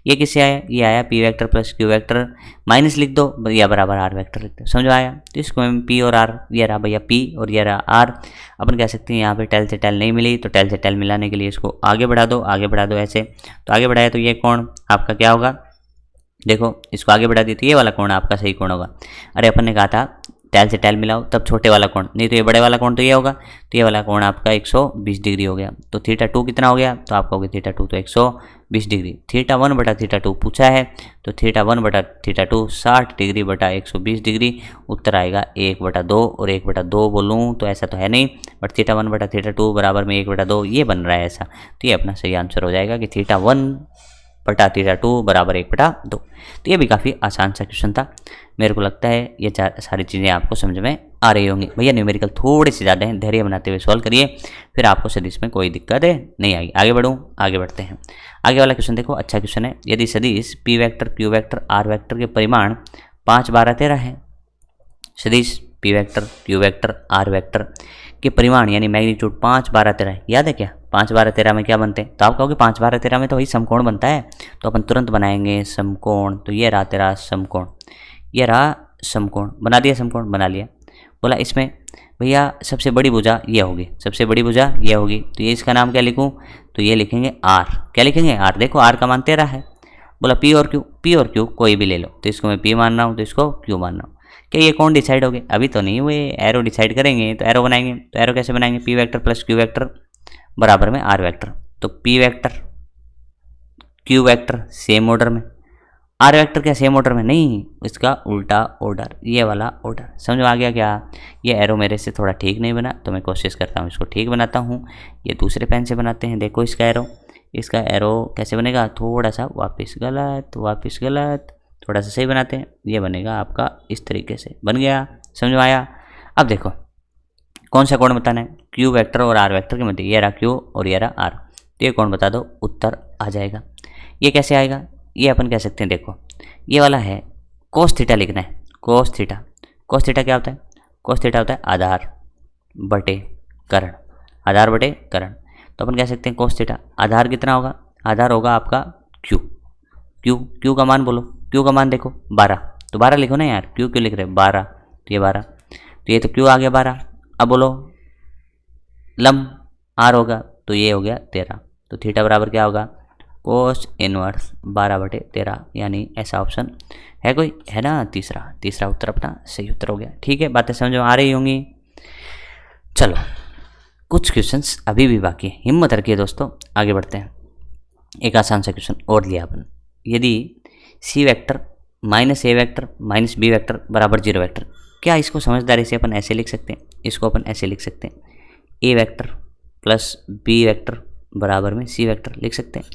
ये किससे आया, ये आया P vector plus Q vector, minus लिख दो या बराबर R वेक्टर लिख दो। समझ में आया। तो इसको हम P और R, ये रहा भैया P और ये रहा R। अपन कह सकते हैं यहाँ पे टेल से टेल नहीं मिली, तो टेल से टेल मिलाने के लिए इसको आगे बढ़ा दो, आगे बढ़ा दो ऐसे। तो आगे बढ़ाया तो ये कोण आपका क्या होगा, देखो इसको आगे बढ़ा दिया तो ये वाला कोण आपका सही कोण होगा। अरे अपन ने कहा था टेल से टेल मिलाओ तब छोटे वाला कोण, नहीं तो ये बड़े वाला कोण तो ये होगा, तो ये वाला कोण आपका 120 डिग्री हो गया। तो θ2 कितना हो गया, तो आपका हो गया θ2 तो 120 डिग्री। θ1 बटा θ2 पूछा है, तो θ1 बटा θ2 60 डिग्री बटा 120 डिग्री, उत्तर आएगा 1/2। और 1/2 बोलूँ तो ऐसा तो है नहीं, बट θ1 बटा θ2 बराबर में 1/2 ये बन रहा है ऐसा, तो ये अपना सही आंसर हो जाएगा कि θ1 बटा θ2 बराबर 1/2। तो ये भी काफ़ी आसान सा क्वेश्चन था। मेरे को लगता है ये सारी चीज़ें आपको समझ में आ रही होंगी। भैया न्यूमेरिकल थोड़े से ज़्यादा हैं, धैर्य बनाते हुए सॉल्व करिए, फिर आपको सदिश में कोई दिक्कत नहीं आएगी। आगे बढ़ूँ, आगे बढ़ते हैं। आगे वाला क्वेश्चन देखो, अच्छा क्वेश्चन है। यदि सदिश P vector Q vector R vector के परिमाण 5, 12, 13 है, सदिश P vector Q vector R vector के परिमाण यानी मैग्नीट्यूड 5, 12, 13 है। याद है क्या, 5, 12, 13 में क्या बनते हैं, तो आप कहोगे 5, 12, 13 में तो वही समकोण बनता है, तो अपन तुरंत बनाएंगे समकोण। तो ये रहा तेरा समकोण, ये रहा समकोण, बना दिया समकोण, बना लिया। बोला इसमें भैया सबसे बड़ी भुजा ये होगी, सबसे बड़ी भुजा ये होगी, तो ये इसका नाम क्या लिखूं, तो ये लिखेंगे R। क्या लिखेंगे, R। देखो R का मान 13 है। बोला P और Q, P और Q कोई भी ले लो, तो इसको मैं P मान रहा हूँ, तो इसको Q मान रहा हूँ। कि ये कौन डिसाइड हो गए, अभी तो नहीं हुए, एरो डिसाइड करेंगे तो एरो बनाएंगे। तो एरो कैसे बनाएंगे, P vector plus Q vector बराबर में आर वेक्टर। तो P vector Q vector same order में, आर वेक्टर क्या सेम ऑर्डर में नहीं, इसका उल्टा ऑर्डर, ये वाला ऑर्डर। समझ में आ गया क्या। ये एरो मेरे से थोड़ा ठीक नहीं बना तो मैं कोशिश करता हूँ इसको ठीक बनाता हूँ। ये दूसरे पेन से बनाते हैं। देखो इसका एरो कैसे बनेगा, थोड़ा सा वापस गलत, थोड़ा सा सही बनाते हैं। ये बनेगा आपका इस तरीके से, बन गया। समझ में आया। अब देखो कौन सा कोण बताना है, क्यू वेक्टर और आर वेक्टर के मध्य, ये रहा क्यू और ये रहा आर। तो ये कोण बता दो, उत्तर आ जाएगा। ये कैसे आएगा, ये अपन कह सकते हैं, देखो ये वाला है कोस थीटा लिखना है। कोस थीटा क्या होता है, कोस थीटा होता है आधार बटे कर्ण, आधार बटे कर्ण। तो अपन कह सकते हैं कोस थीटा, आधार कितना होगा, आधार होगा आपका क्यू का मान बोलो, क्यू का मान देखो 12, तो 12 लिखो ना यार, क्यू क्यों लिख रहे 12, तो ये 12, तो ये तो क्यू आ गया 12। अब बोलो लंब आर होगा, तो ये हो गया 13। तो थीटा बराबर क्या होगा, कोस इनवर्स 12/13, यानी ऐसा ऑप्शन है कोई, है ना, तीसरा उत्तर अपना सही उत्तर हो गया। ठीक है, बातें समझ में आ रही होंगी। चलो कुछ क्वेश्चंस अभी भी बाकी है, हिम्मत रखिए दोस्तों, आगे बढ़ते हैं। एक आसान सा क्वेश्चन और लिया अपन, यदि सी वेक्टर माइनस ए वेक्टर माइनस बी वेक्टर बराबर 0 वेक्टर, क्या इसको समझदारी से अपन ऐसे लिख सकते हैं, इसको अपन ऐसे लिख सकते हैं, ए वेक्टर प्लस बी वेक्टर बराबर में सी वेक्टर लिख सकते हैं।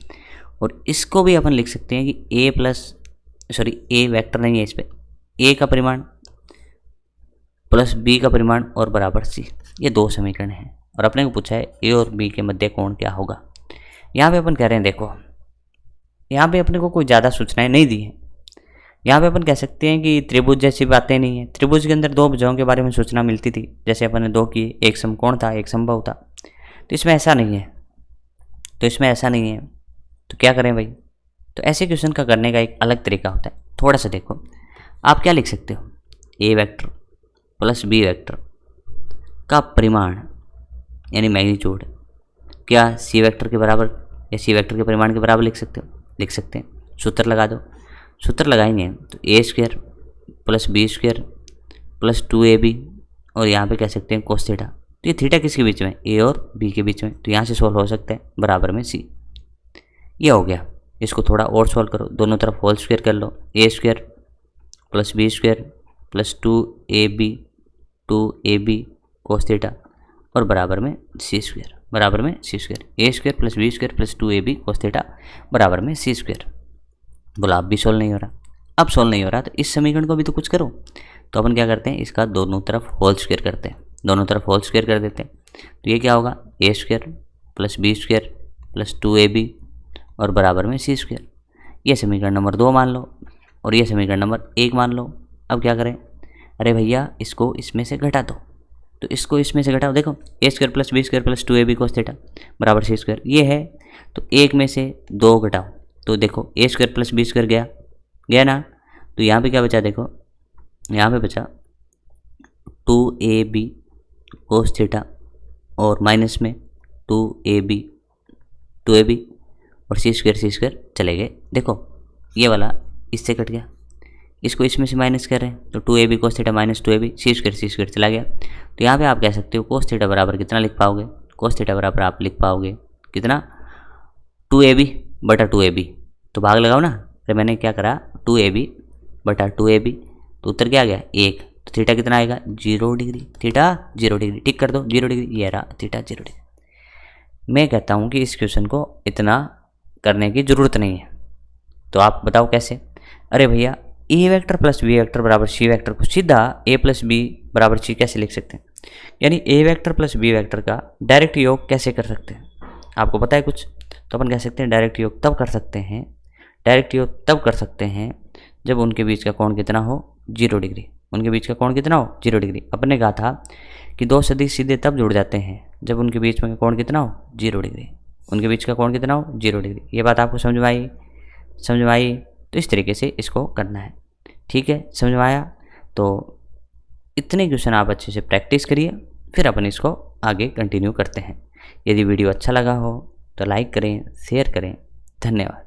और इसको भी अपन लिख सकते हैं कि ए वेक्टर नहीं है, इस पर ए का परिमाण प्लस बी का परिमाण और बराबर सी, ये दो समीकरण हैं। और अपने को पूछा है ए और बी के मध्य कोण क्या होगा। यहाँ पे अपन कह रहे हैं, देखो यहाँ पे अपने को कोई ज़्यादा सूचनाएं नहीं दी हैं। यहाँ पे अपन कह सकते हैं कि त्रिभुज जैसी बातें नहीं है। त्रिभुज के अंदर दो भुजाओं के बारे में सूचना मिलती थी, जैसे अपन ने दो की, एक समकोण था एक समबाहु था। तो इसमें ऐसा नहीं है, तो क्या करें भाई। तो ऐसे क्वेश्चन का करने का एक अलग तरीका होता है। थोड़ा सा देखो, आप क्या लिख सकते हो, ए वेक्टर प्लस बी वेक्टर का परिमाण यानी मैग्नीट्यूड क्या सी वेक्टर के बराबर या सी वेक्टर के परिमाण के बराबर लिख सकते हैं। सूत्र लगा दो, सूत्र लगाएंगे तो A square plus B square plus 2ab, और यहाँ पे कह सकते हैं कोस थीटा। तो ये थीटा किसके बीच में, ए और बी के बीच में, तो यहाँ से सोल्व हो सकता है, बराबर में सी। ये हो गया। इसको थोड़ा और सॉल्व करो, दोनों तरफ होल स्क्वायर कर लो, A square plus B square plus 2ab cos theta और बराबर में C square, A square plus B square plus 2ab cos theta बराबर में सी स्क्वायर। बोला अब भी सोल्व नहीं हो रहा, अब सोल्व नहीं हो रहा तो इस समीकरण को भी तो कुछ करो। तो अपन क्या करते हैं, इसका दोनों तरफ होल स्क्वायर करते हैं, दोनों तरफ होल स्क्वायर कर देते हैं। तो ये क्या होगा, A square plus B square plus 2ab और बराबर में सी स्क्वायर। ये समीकरण नंबर 2 मान लो और ये समीकरण नंबर 1 मान लो। अब क्या करें, अरे भैया इसको इसमें से घटा दो, तो इसको इसमें से घटाओ। देखो A square plus B square plus 2ab cos theta बराबर सी स्क्वायर, ये है, तो 1 में से 2 घटाओ, तो देखो A square plus B square गया ना। तो यहाँ पे क्या बचा, देखो यहाँ पे बचा 2ab कोस थीटा और माइनस में 2ab और सी स्क्वायर चले गए। देखो ये वाला इससे कट गया, इसको इसमें से माइनस कर रहे हैं, तो 2ab cos theta minus 2ab सी स्क्वायर चला गया। तो यहाँ पे आप कह सकते हो कोस थीटा बराबर कितना लिख पाओगे, कोस थीटा बराबर आप लिख पाओगे कितना, 2ab बटा 2ab। तो भाग लगाओ ना, अरे मैंने क्या करा 2ab बटा 2ab, तो उत्तर क्या आ गया 1। तो थीटा कितना आएगा 0 डिग्री, थीटा 0 डिग्री, टिक कर दो 0 डिग्री, ये रहा थीटा 0 डिग्री। मैं कहता हूँ कि इस क्वेश्चन को इतना करने की ज़रूरत नहीं है। तो आप बताओ कैसे। अरे भैया ए वेक्टर प्लस बी वेक्टर बराबर सी वेक्टर को सीधा ए प्लस बी बराबर सी कैसे लिख सकते हैं, यानी ए वेक्टर प्लस बी वेक्टर का डायरेक्ट योग कैसे कर सकते हैं, आपको पता है कुछ। तो अपन कह सकते हैं डायरेक्ट योग तब कर सकते हैं जब उनके बीच का कोण कितना हो 0 डिग्री, उनके बीच का कोण कितना हो 0 डिग्री। अपन ने कहा था कि दो सदिश सीधे तब जुड़ जाते हैं जब उनके बीच में कोण कितना हो 0 डिग्री, उनके बीच का कोण कितना हो 0 डिग्री। ये बात आपको समझ में आई। तो इस तरीके से इसको करना है, ठीक है, समझ में आया। तो इतने क्वेश्चन आप अच्छे से प्रैक्टिस करिए, फिर अपन इसको आगे कंटिन्यू करते हैं। यदि वीडियो अच्छा लगा हो तो लाइक करें, शेयर करें। धन्यवाद।